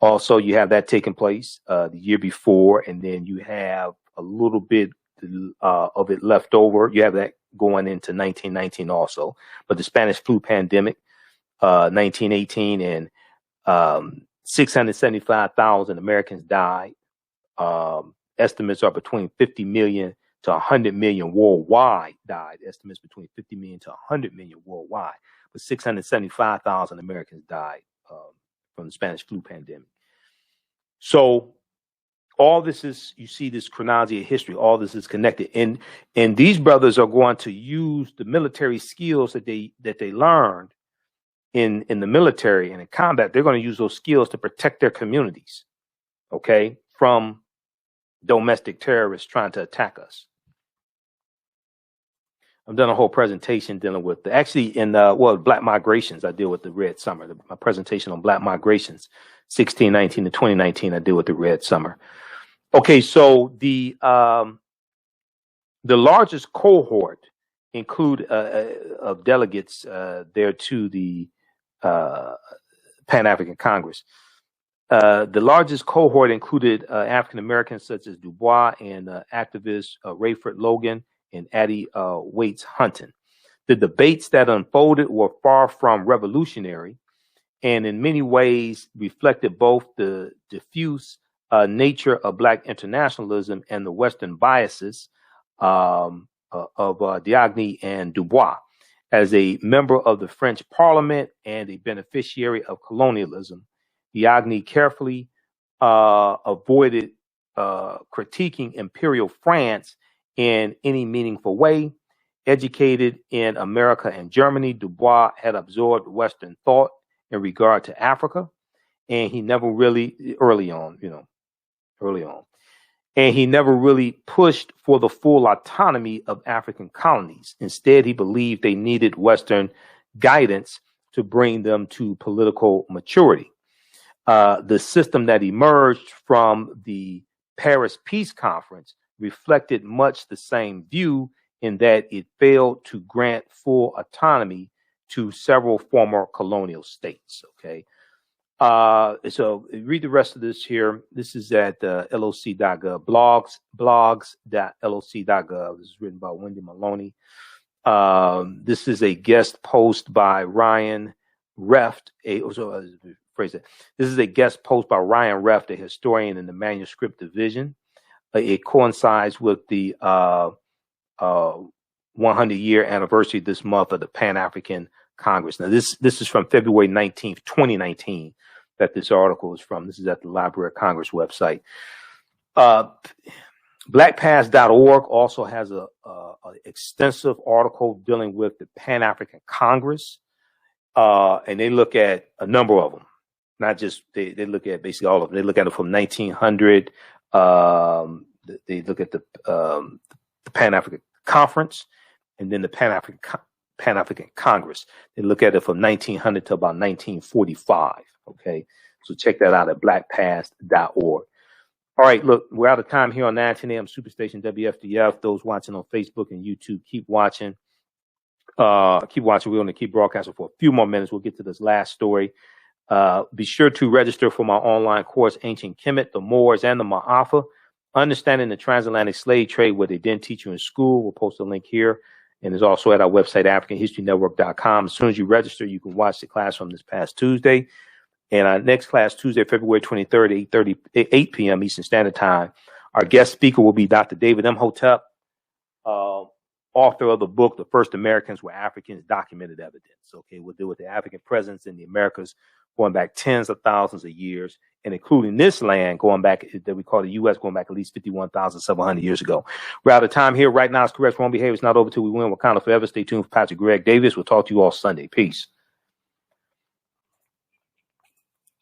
Also, you have that taking place, the year before, and then you have a little bit, of it left over. You have that going into 1919 also, but the Spanish flu pandemic, 1918, and, 675,000 Americans died. Estimates are between 50 million to 100 million worldwide died. Estimates between 50 million to 100 million worldwide. But 675,000 Americans died from the Spanish flu pandemic. So all this is, you see this chronology of history, all this is connected. And these brothers are going to use the military skills that they learned in the military and in combat. They're going to use those skills to protect their communities, okay, from domestic terrorists trying to attack us. I've done a whole presentation dealing with black migrations. I deal with the Red Summer. My presentation on black migrations, 1619 to 2019, I deal with the Red Summer. Okay, so the largest cohort include of delegates there to the Pan-African Congress. The largest cohort included African Americans such as DuBois and activist Rayford Logan and Addie Waits Hunton. The debates that unfolded were far from revolutionary and in many ways reflected both the diffuse nature of Black internationalism and the Western biases of Diagni and DuBois. As a member of the French Parliament and a beneficiary of colonialism, Diagni carefully avoided critiquing imperial France in any meaningful way. Educated in America and Germany, DuBois had absorbed Western thought in regard to Africa, and he never really, early on, and he never really pushed for the full autonomy of African colonies. Instead, he believed they needed Western guidance to bring them to political maturity. The system that emerged from the Paris Peace Conference reflected much the same view in that it failed to grant full autonomy to several former colonial states. Okay. So read the rest of this here. This is at loc.gov, blogs.loc.gov. This is written by Wendy Maloney. This is a guest post by Ryan Reft. This is a guest post by Ryan Reft, a historian in the manuscript division. It coincides with the 100-year anniversary this month of the Pan-African Congress. Now, this is from February 19th, 2019, that this article is from. This is at the Library of Congress website. Blackpast.org also has a extensive article dealing with the Pan-African Congress, and they look at a number of them. Not just, they look at basically all of them. They look at it from 1900. They look at the Pan-African Conference and then the Pan-African Congress. They look at it from 1900 to about 1945. Okay, so check that out at blackpast.org. All right, look, we're out of time here on 910 AM Superstation WFDF. Those watching on Facebook and YouTube, keep watching. We're going to keep broadcasting for a few more minutes. We'll get to this last story. Be sure to register for my online course, Ancient Kemet, the Moors, and the Maafa, Understanding the Transatlantic Slave Trade, what they didn't teach you in school. We'll post a link here. And it's also at our website, AfricanHistoryNetwork.com. As soon as you register, you can watch the class from this past Tuesday. And our next class, Tuesday, February 23rd, 8 p.m. Eastern Standard Time. Our guest speaker will be Dr. David Imhotep, author of the book, The First Americans Were Africans, Documented Evidence. Okay, we'll deal with the African presence in the Americas going back tens of thousands of years, and including this land going back, that we call the U.S., going back at least 51,700 years ago. We're out of time here. Right now, it's correct. Wrong behavior is not over till we win. Wakanda forever. Stay tuned for Patrick Greg Davis. We'll talk to you all Sunday. Peace.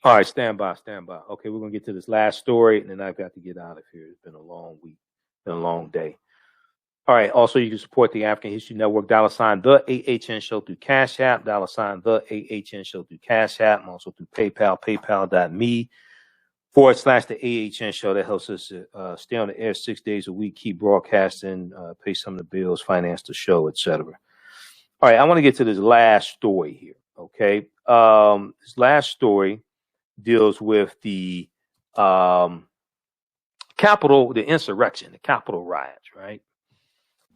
All right, stand by. Okay, we're going to get to this last story, and then I've got to get out of here. It's been a long week, been a long day. All right, also, you can support the African History Network, $, the AHN Show through Cash App, $, the AHN Show through Cash App, and also through PayPal, paypal.me/the AHN Show. That helps us stay on the air 6 days a week, keep broadcasting, pay some of the bills, finance the show, etc. All right, I want to get to this last story here, okay? This last story deals with the Capitol, the insurrection, the Capitol riots, right?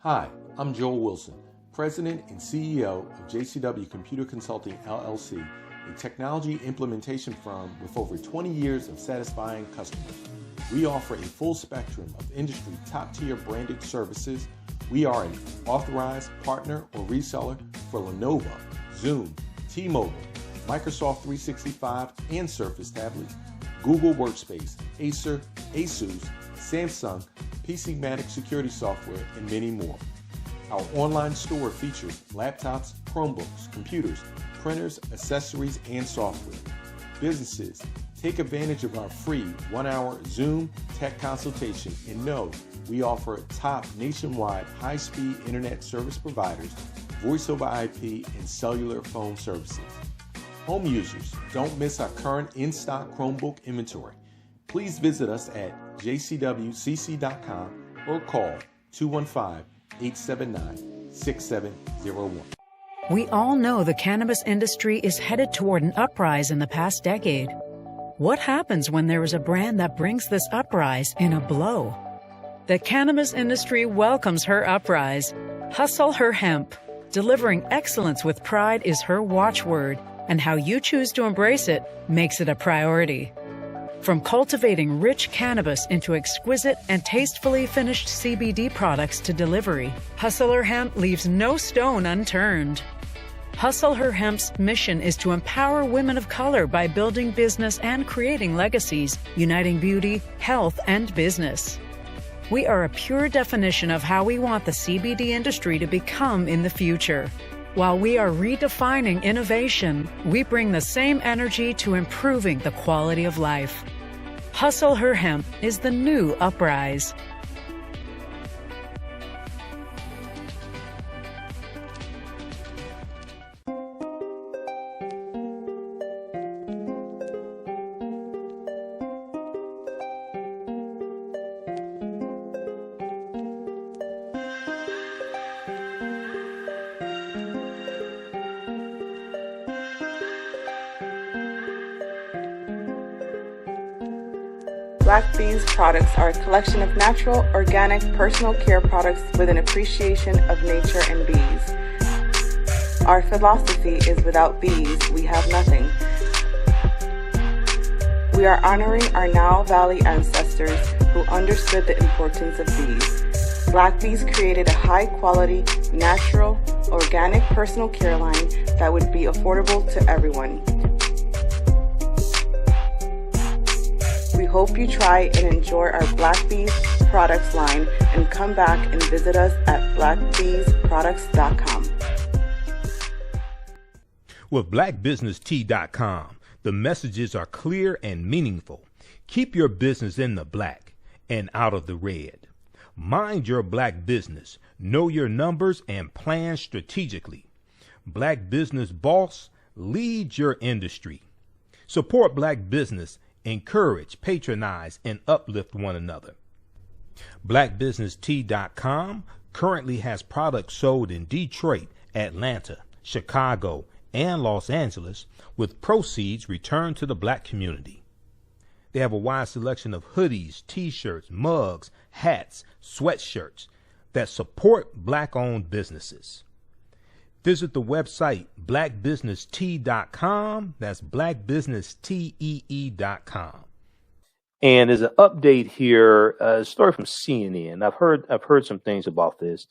Hi, I'm Joel Wilson, President and CEO of JCW Computer Consulting LLC, a technology implementation firm with over 20 years of satisfying customers. We offer a full spectrum of industry top-tier branded services. We are an authorized partner or reseller for Lenovo, Zoom, T-Mobile, Microsoft 365 and Surface tablets, Google Workspace, Acer, Asus, Samsung, PCmatic security software, and many more. Our online store features laptops, Chromebooks, computers, printers, accessories, and software. Businesses, take advantage of our free 1-hour Zoom tech consultation and know we offer top nationwide high-speed internet service providers, voice over IP, and cellular phone services. Home users, don't miss our current in-stock Chromebook inventory. Please visit us at jcwcc.com or call 215-879-6701. We all know the cannabis industry is headed toward an uprise in the past decade. What happens when there is a brand that brings this uprise in a blow? The cannabis industry welcomes her uprise. Hustle her hemp. Delivering excellence with pride is her watchword, and how you choose to embrace it makes it a priority. From cultivating rich cannabis into exquisite and tastefully finished CBD products to delivery, Hustle Her Hemp leaves no stone unturned. Hustle Her Hemp's mission is to empower women of color by building business and creating legacies, uniting beauty, health, and business. We are a pure definition of how we want the CBD industry to become in the future. While we are redefining innovation, we bring the same energy to improving the quality of life. Hustle Her Hemp is the new uprise. W.E.B products are a collection of natural, organic, personal care products with an appreciation of nature and bees. Our philosophy is without bees, we have nothing. We are honoring our Nile Valley ancestors who understood the importance of bees. W.E.B created a high-quality, natural, organic personal care line that would be affordable to everyone. We hope you try and enjoy our W.E.B products line and come back and visit us at blackbeesproducts.com. With blackbusinesstee.com, the messages are clear and meaningful. Keep your business in the black and out of the red. Mind your black business, know your numbers, and plan strategically. Black Business Boss, lead your industry. Support black business. Encourage, patronize, and uplift one another. BlackBusinessTea.com currently has products sold in Detroit, Atlanta, Chicago, and Los Angeles, with proceeds returned to the black community. They have a wide selection of hoodies, t-shirts, mugs, hats, sweatshirts that support black-owned businesses. Visit the website blackbusinesstee.com. That's blackbusinesstee.com. And there's an update here, a story from CNN. I've heard some things about this.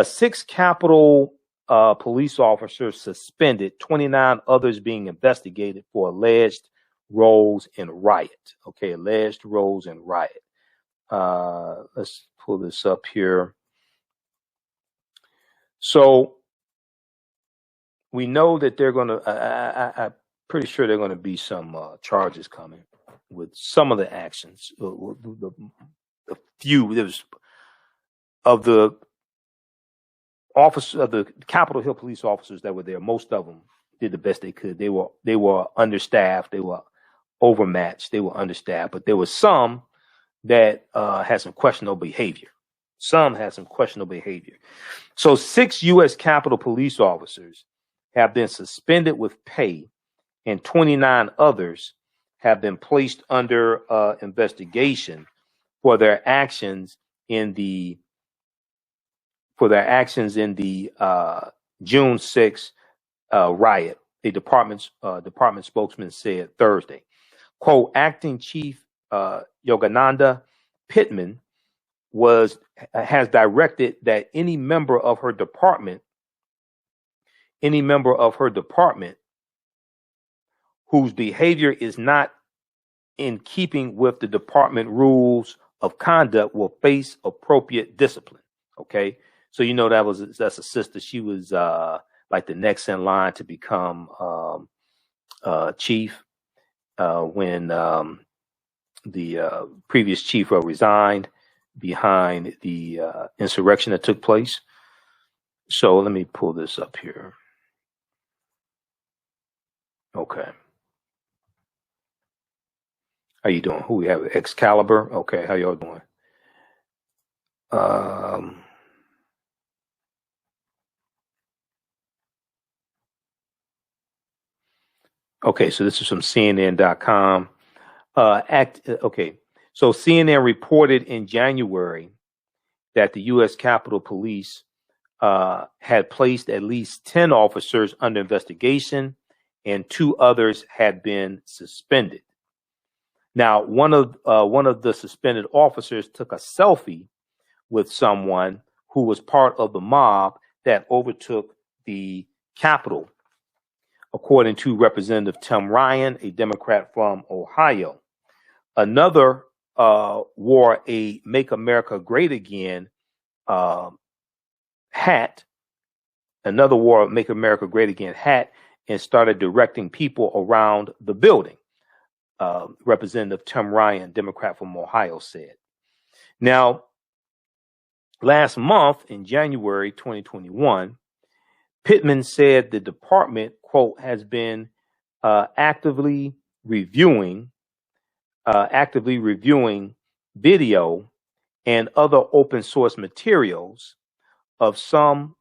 6 Capitol police officers suspended, 29 others being investigated for alleged roles in riot. Okay, alleged roles in riot. Let's pull this up here. So we know that they're going to, I pretty sure there are going to be some charges coming with some of the actions. The few there's of the officers of the Capitol Hill police officers that were there. Most of them did the best they could. They were understaffed. They were overmatched. They were understaffed. But there was some that had some questionable behavior. Some had some questionable behavior. So 6 U.S. Capitol police officers have been suspended with pay, and 29 others have been placed under investigation for their actions in the June 6th riot. A department spokesman said Thursday. Quote, Acting Chief Yogananda Pittman has directed that any member of her department whose behavior is not in keeping with the department rules of conduct will face appropriate discipline. Okay, so you know that's a sister. She was like the next in line to become chief when the previous chief resigned behind the insurrection that took place. So let me pull this up here. Okay. How you doing? Who we have? Excalibur. Okay, how y'all doing? Okay, so this is from CNN.com. Okay, so CNN reported in January that the U.S. Capitol Police had placed at least 10 officers under investigation, and 2 others had been suspended. Now, one of the suspended officers took a selfie with someone who was part of the mob that overtook the Capitol, according to Representative Tim Ryan, a Democrat from Ohio. Another wore a Make America Great Again hat. Another wore a Make America Great Again hat and started directing people around the building. Representative Tim Ryan, Democrat from Ohio, said. Now, last month in January 2021, Pittman said the department, quote, has been actively reviewing video and other open source materials of some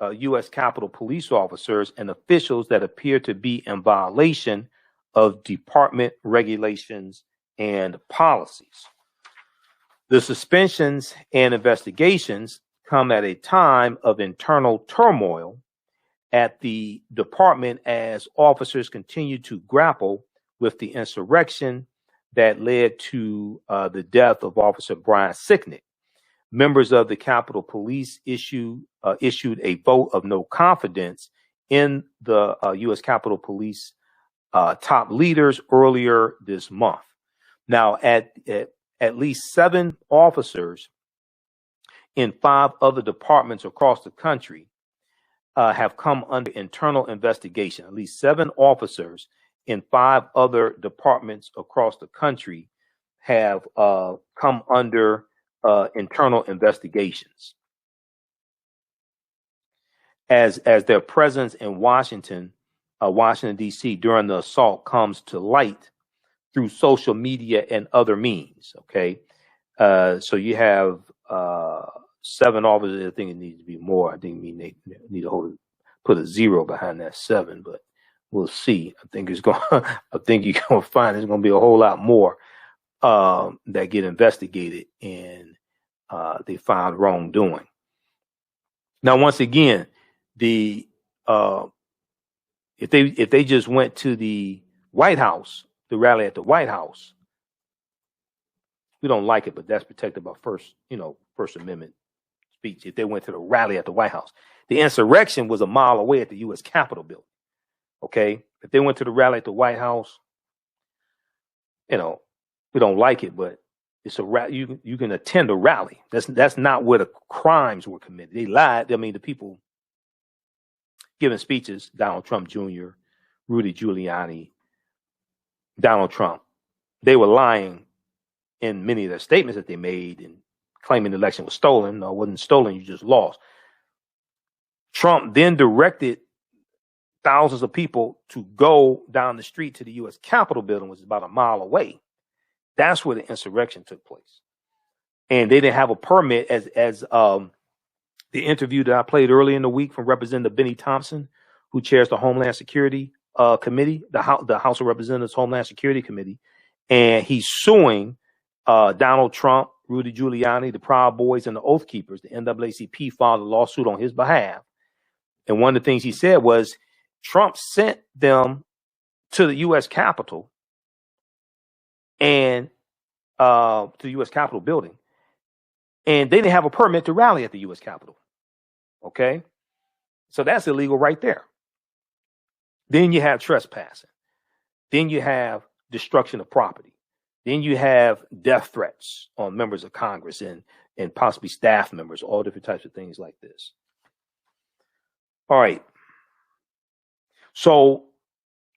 U.S. Capitol Police officers and officials that appear to be in violation of department regulations and policies. The suspensions and investigations come at a time of internal turmoil at the department as officers continue to grapple with the insurrection that led to the death of Officer Brian Sicknick. Members of the Capitol Police issued a vote of no confidence in the U.S. Capitol Police top leaders earlier this month. Now, at least 7 officers in 5 other departments across the country have come under internal investigation. At least 7 officers in 5 other departments across the country have come under internal investigations as their presence in Washington, D.C. during the assault comes to light through social media and other means. Okay, so you have 7 officers. I think it needs to be more. I think we need to put a 0 behind that 7, but we'll see. I think you're gonna find there's gonna be a whole lot more that get investigated and they found wrongdoing. Now, once again, if they just went to the White House, the rally at the White House, we don't like it, but that's protected by First Amendment speech. If they went to the rally at the White House, the insurrection was a mile away at the U.S. Capitol building. Okay, if they went to the rally at the White House, we don't like it, but it's a you can attend a rally. That's not where the crimes were committed. They lied. I mean, the people giving speeches, Donald Trump Jr., Rudy Giuliani, Donald Trump, they were lying in many of their statements that they made and claiming the election was stolen. No, it wasn't stolen. You just lost. Trump then directed thousands of people to go down the street to the U.S. Capitol building, which is about a mile away. That's where the insurrection took place. And they didn't have a permit, as the interview that I played earlier in the week from Representative Benny Thompson, who chairs the Homeland Security Committee, the House of Representatives Homeland Security Committee. And he's suing Donald Trump, Rudy Giuliani, the Proud Boys, and the Oath Keepers. The NAACP filed a lawsuit on his behalf. And one of the things he said was Trump sent them to the U.S. Capitol and to the U.S. Capitol building, and they didn't have a permit to rally at the U.S. Capitol. Okay? So that's illegal right there. Then you have trespassing. Then you have destruction of property. Then you have death threats on members of Congress and possibly staff members, all different types of things like this. All right. So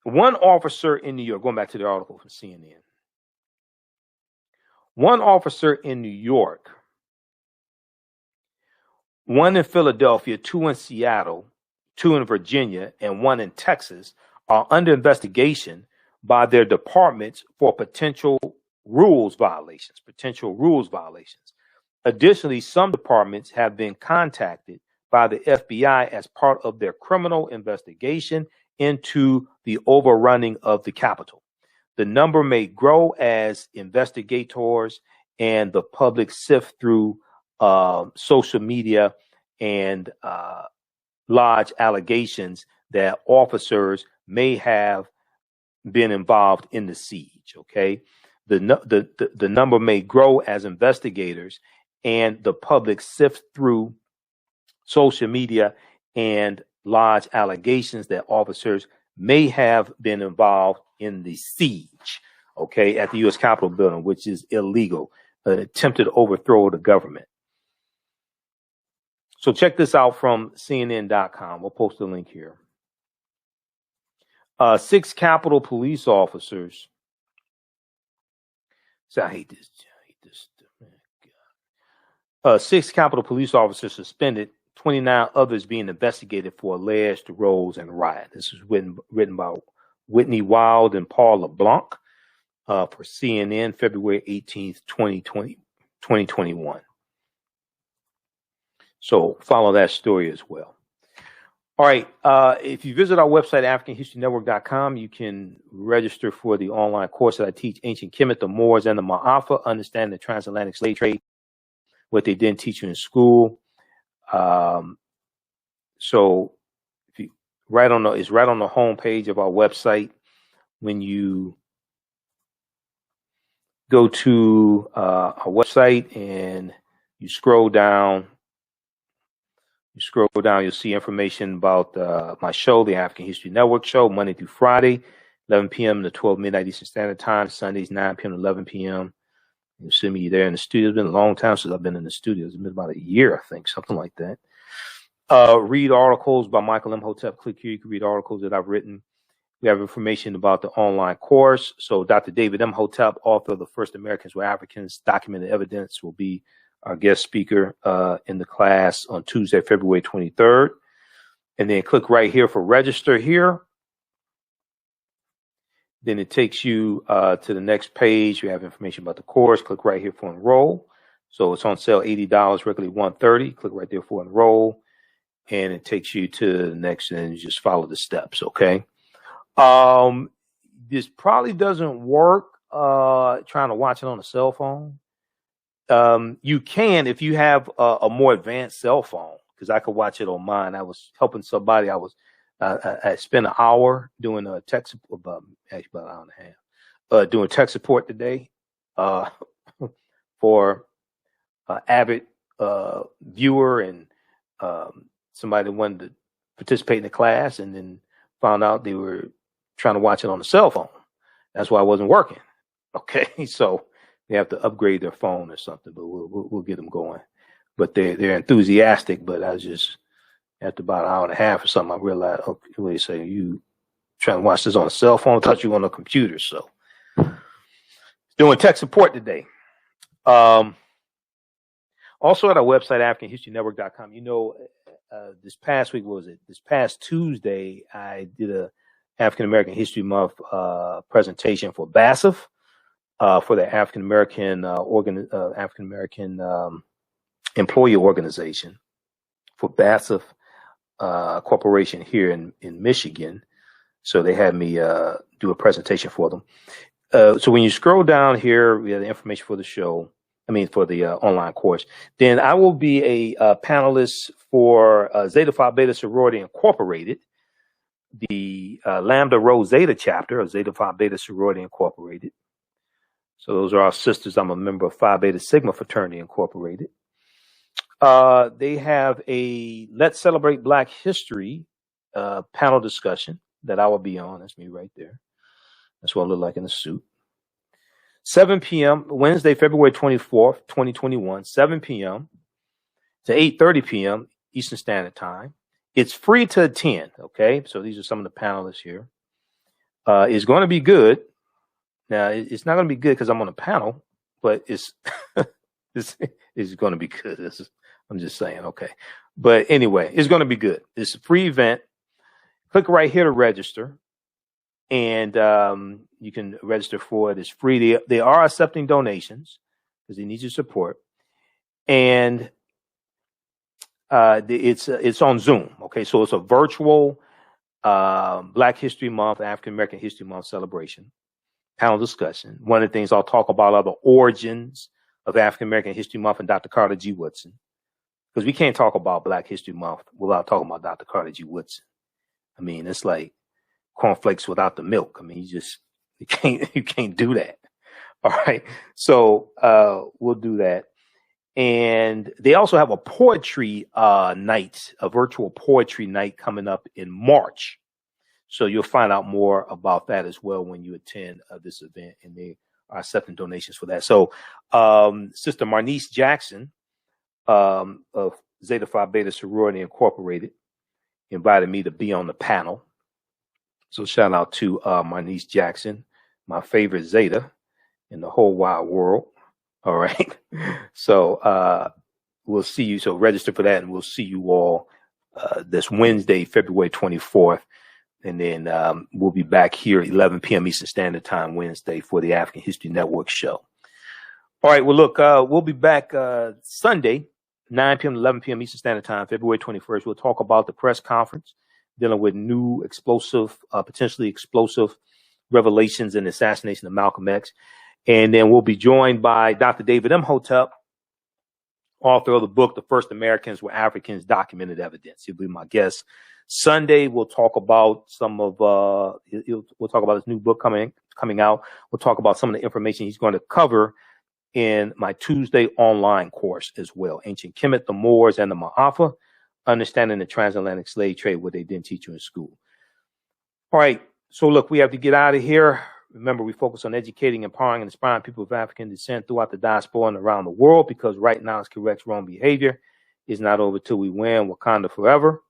one officer in New York, going back to the article from CNN, one officer in New York, one in Philadelphia, 2 in Seattle, 2 in Virginia, and 1 in Texas are under investigation by their departments for potential rules violations. Additionally, some departments have been contacted by the FBI as part of their criminal investigation into the overrunning of the Capitol. The number may grow as investigators and the public sift through social media and lodge allegations that officers may have been involved in the siege. Okay, the number may grow as investigators and the public sift through social media and lodge allegations that officers may have been involved in the siege, okay, at the U.S. Capitol building, which is illegal, an attempted overthrow of the government. So check this out from CNN.com. We'll post a link here. 6 Capitol police officers. So I hate this. 6 Capitol police officers suspended, 29 others being investigated for alleged roles in riot. This is written by Whitney Wild and Paul LeBlanc for CNN, February 18th, 2021. So follow that story as well. All right. If you visit our website, AfricanHistoryNetwork.com, you can register for the online course that I teach, Ancient Kemet, the Moors, and the Maafa, Understanding the Transatlantic Slave Trade, what they didn't teach you in school. So if you it's right on the home page of our website. When you go to our website and you scroll down, you'll see information about my show, the African History Network show, Monday through Friday, 11 p.m. to 12 midnight Eastern Standard Time, Sundays, 9 p.m. to 11 p.m. You see me there in the studio. It's been a long time since I've been in the studio. It's been about a year, I think, something like that. Read articles by Michael Imhotep. Click here. You can read articles that I've written. We have information about the online course. So Dr. David Imhotep, author of The First Americans Were Africans, Documented Evidence, will be our guest speaker in the class on Tuesday, February 23rd. And then click right here for register here. Then it takes you to the next page. You have information about the course. Click right here for enroll. So it's on sale $80, regularly $130. Click right there for enroll. And it takes you to the next, and you just follow the steps, okay? This probably doesn't work trying to watch it on a cell phone. You can if you have a more advanced cell phone, because I could watch it on mine. I was helping somebody. I spent an hour doing a tech support, actually about an hour and a half, doing tech support today for avid viewer and somebody that wanted to participate in the class, and then found out they were trying to watch it on a cell phone. That's why it wasn't working. Okay, so they have to upgrade their phone or something, but we'll get them going. But they're enthusiastic. But I was just after about an hour and a half or something, I realized, okay, wait a second, you trying to watch this on a cell phone. I thought you were on a computer. So doing tech support today. Also at our website, AfricanHistoryNetwork.com. You know, this past week, what was it? This past Tuesday, I did a African American History Month presentation for BASF, for the African American employee organization for BASF Corporation here in Michigan. So they had me do a presentation for them. So when you scroll down here, we have the information for the show. For the online course. Then I will be a panelist for Zeta Phi Beta Sorority Incorporated, the Lambda Rho Zeta chapter of Zeta Phi Beta Sorority Incorporated. So those are our sisters. I'm a member of Phi Beta Sigma Fraternity Incorporated. They have a Let's Celebrate Black History panel discussion that I will be on. That's me right there. That's what I look like in a suit. 7 p.m. Wednesday, February 24th, 2021, 7 p.m. to 8:30 p.m. Eastern Standard Time. It's free to attend, okay? So these are some of the panelists here. It's going to be good. Now, it's not going to be good because I'm on a panel, but it's going to be good. I'm just saying, okay. But anyway, it's going to be good. It's a free event. Click right here to register. And you can register for it. It's free. They are accepting donations because they need your support. And it's on Zoom. Okay, so it's a virtual Black History Month, African American History Month celebration, panel discussion. One of the things I'll talk about are the origins of African American History Month and Dr. Carter G. Woodson, because we can't talk about Black History Month without talking about Dr. Carter G. Woodson. It's like cornflakes without the milk. You can't do that. All right. So we'll do that. And they also have a poetry night, a virtual poetry night coming up in March. So you'll find out more about that as well when you attend this event, and they are accepting donations for that. So Sister Marnice Jackson of Zeta Phi Beta Sorority Incorporated invited me to be on the panel. So shout out to Marnice Jackson, my favorite Zeta in the whole wide world. All right. So we'll see you. So register for that, and we'll see you all this Wednesday, February 24th. And then we'll be back here at 11 p.m. Eastern Standard Time Wednesday for the African History Network show. All right. Well, look, we'll be back Sunday, 9 p.m. to 11 p.m. Eastern Standard Time, February 21st. We'll talk about the press conference dealing with new explosive, potentially explosive revelations in the assassination of Malcolm X. And then we'll be joined by Dr. David Imhotep, author of the book, The First Americans Were Africans, Documented Evidence. He'll be my guest. Sunday, we'll talk about we'll talk about his new book coming out. We'll talk about some of the information he's going to cover in my Tuesday online course as well. Ancient Kemet, the Moors, and the Maafa. Understanding the transatlantic slave trade, what they didn't teach you in school. All right. So look, we have to get out of here. Remember, we focus on educating, empowering, and inspiring people of African descent throughout the diaspora and around the world, because right now it's correct wrong behavior. It's not over till we win. Wakanda forever.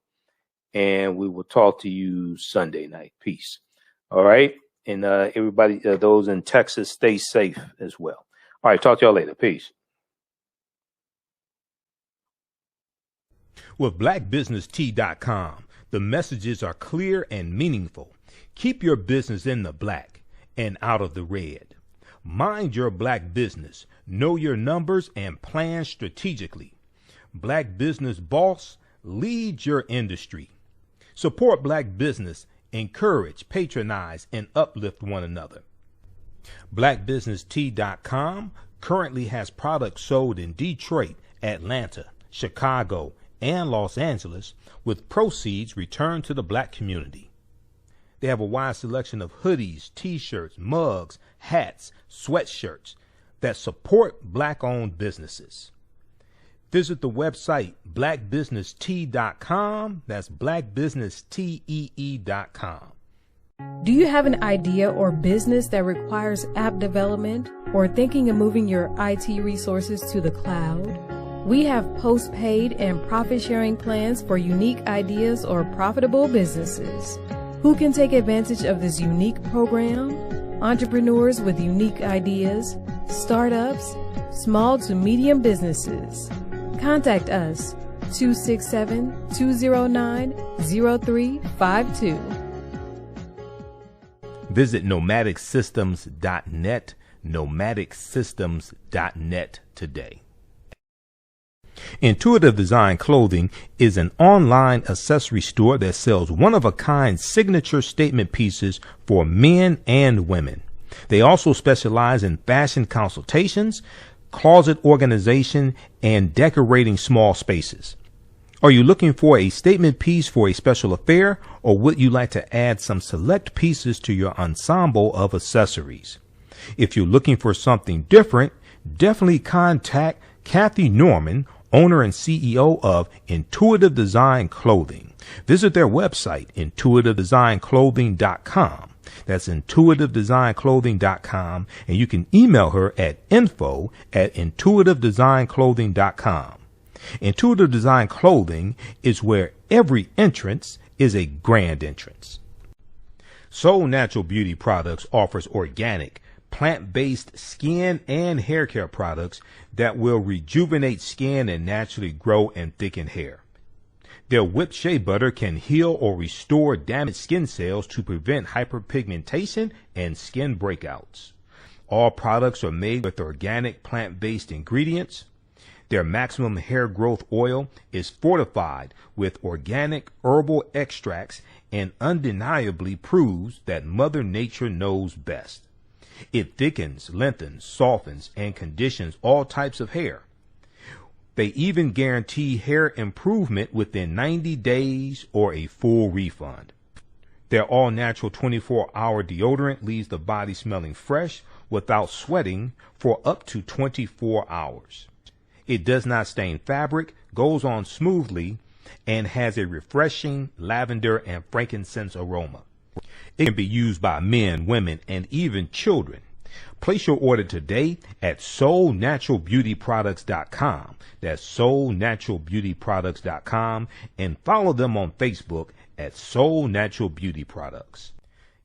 And we will talk to you Sunday night. Peace. All right. And everybody, those in Texas, stay safe as well. All right. Talk to y'all later. Peace. With blackbusinesstee.com, the messages are clear and meaningful. Keep your business in the black and out of the red. Mind your black business. Know your numbers and plan strategically. Black Business Boss, lead your industry. Support black business, encourage, patronize, and uplift one another. Blackbusinesstee.com currently has products sold in Detroit, Atlanta, Chicago, and Los Angeles, with proceeds returned to the black community. They have a wide selection of hoodies, t-shirts, mugs, hats, sweatshirts that support black-owned businesses. Visit the website blackbusinesstee.com. That's blackbusinesstee.com. Do you have an idea or business that requires app development, or thinking of moving your IT resources to the cloud? We have post-paid and profit-sharing plans for unique ideas or profitable businesses. Who can take advantage of this unique program? Entrepreneurs with unique ideas, startups, small to medium businesses. Contact us 267-209-0352. Visit nomadicsystems.net, nomadicsystems.net today. Intuitive Design Clothing is an online accessory store that sells one-of-a-kind signature statement pieces for men and women. They also specialize in fashion consultations, closet organization, and decorating small spaces. Are you looking for a statement piece for a special affair, or would you like to add some select pieces to your ensemble of accessories? If you're looking for something different, definitely contact Kathy Norman, owner and CEO of Intuitive Design Clothing. Visit their website, intuitivedesignClothing.com. That's intuitivedesignClothing.com, and you can email her at info@intuitivedesignClothing.com. Intuitive Design Clothing is where every entrance is a grand entrance. Soul Natural Beauty Products offers organic, plant-based skin and hair care products that will rejuvenate skin and naturally grow and thicken hair. Their whipped shea butter can heal or restore damaged skin cells to prevent hyperpigmentation and skin breakouts. All products are made with organic plant-based ingredients. Their maximum hair growth oil is fortified with organic herbal extracts and undeniably proves that Mother Nature knows best. It thickens, lengthens, softens, and conditions all types of hair. They even guarantee hair improvement within 90 days or a full refund. Their all-natural 24-hour deodorant leaves the body smelling fresh without sweating for up to 24 hours. It does not stain fabric, goes on smoothly, and has a refreshing lavender and frankincense aroma. It can be used by men, women, and even children. Place your order today at soulnaturalbeautyproducts.com. That's soulnaturalbeautyproducts.com, and follow them on Facebook at Soul Natural Beauty Products.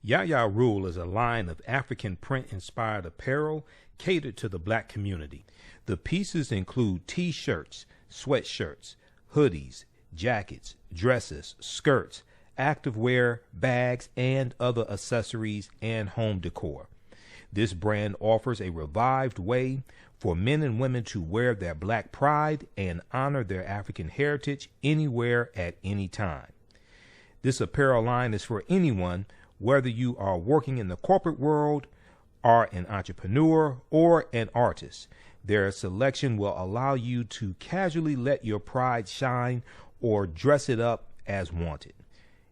Yaya Rule is a line of African print-inspired apparel catered to the black community. The pieces include t-shirts, sweatshirts, hoodies, jackets, dresses, skirts, activewear, bags, and other accessories and home decor. This brand offers a revived way for men and women to wear their black pride and honor their African heritage anywhere at any time. This apparel line is for anyone, whether you are working in the corporate world, are an entrepreneur, or an artist. Their selection will allow you to casually let your pride shine or dress it up as wanted.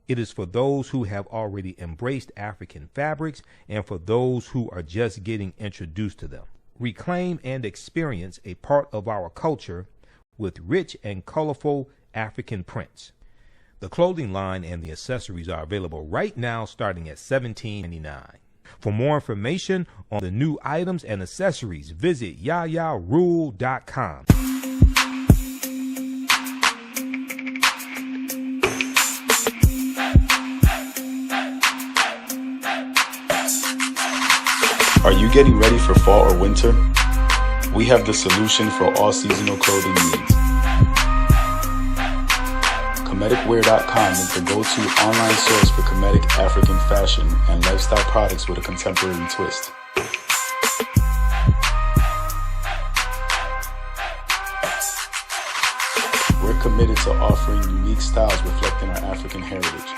It is for those who have already embraced African fabrics and for those who are just getting introduced to them. Reclaim and experience a part of our culture with rich and colorful African prints. The clothing line and the accessories are available right now starting at $17.99. For more information on the new items and accessories, visit yayarule.com. Are you getting ready for fall or winter? We have the solution for all seasonal clothing needs. Kemeticwear.com is the go-to online source for Kemetic African fashion and lifestyle products with a contemporary twist. We're committed to offering unique styles reflecting our African heritage.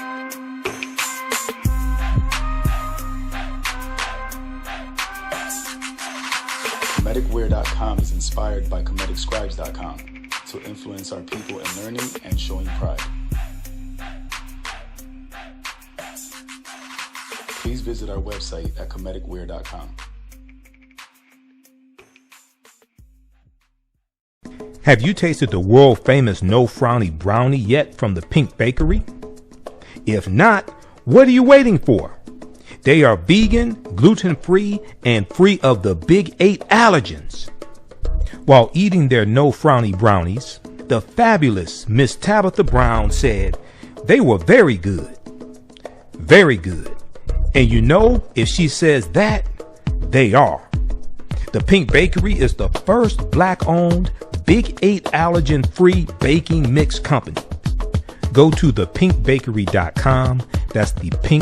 Kemeticwear.com is inspired by KemeticScribes.com to influence our people in learning and showing pride. Please visit our website at Kemeticwear.com. Have you tasted the world-famous No Frowny Brownie yet from the Pink Bakery? If not, what are you waiting for? They are vegan, gluten-free, and free of the big 8 allergens. While eating their No Frowny brownies, the fabulous Miss Tabitha Brown said they were very good. Very good. And you know, if she says that, they are. The Pink Bakery is the first black-owned, Big 8 allergen-free baking mix company. Go to thepinkbakery.com. That's the Pink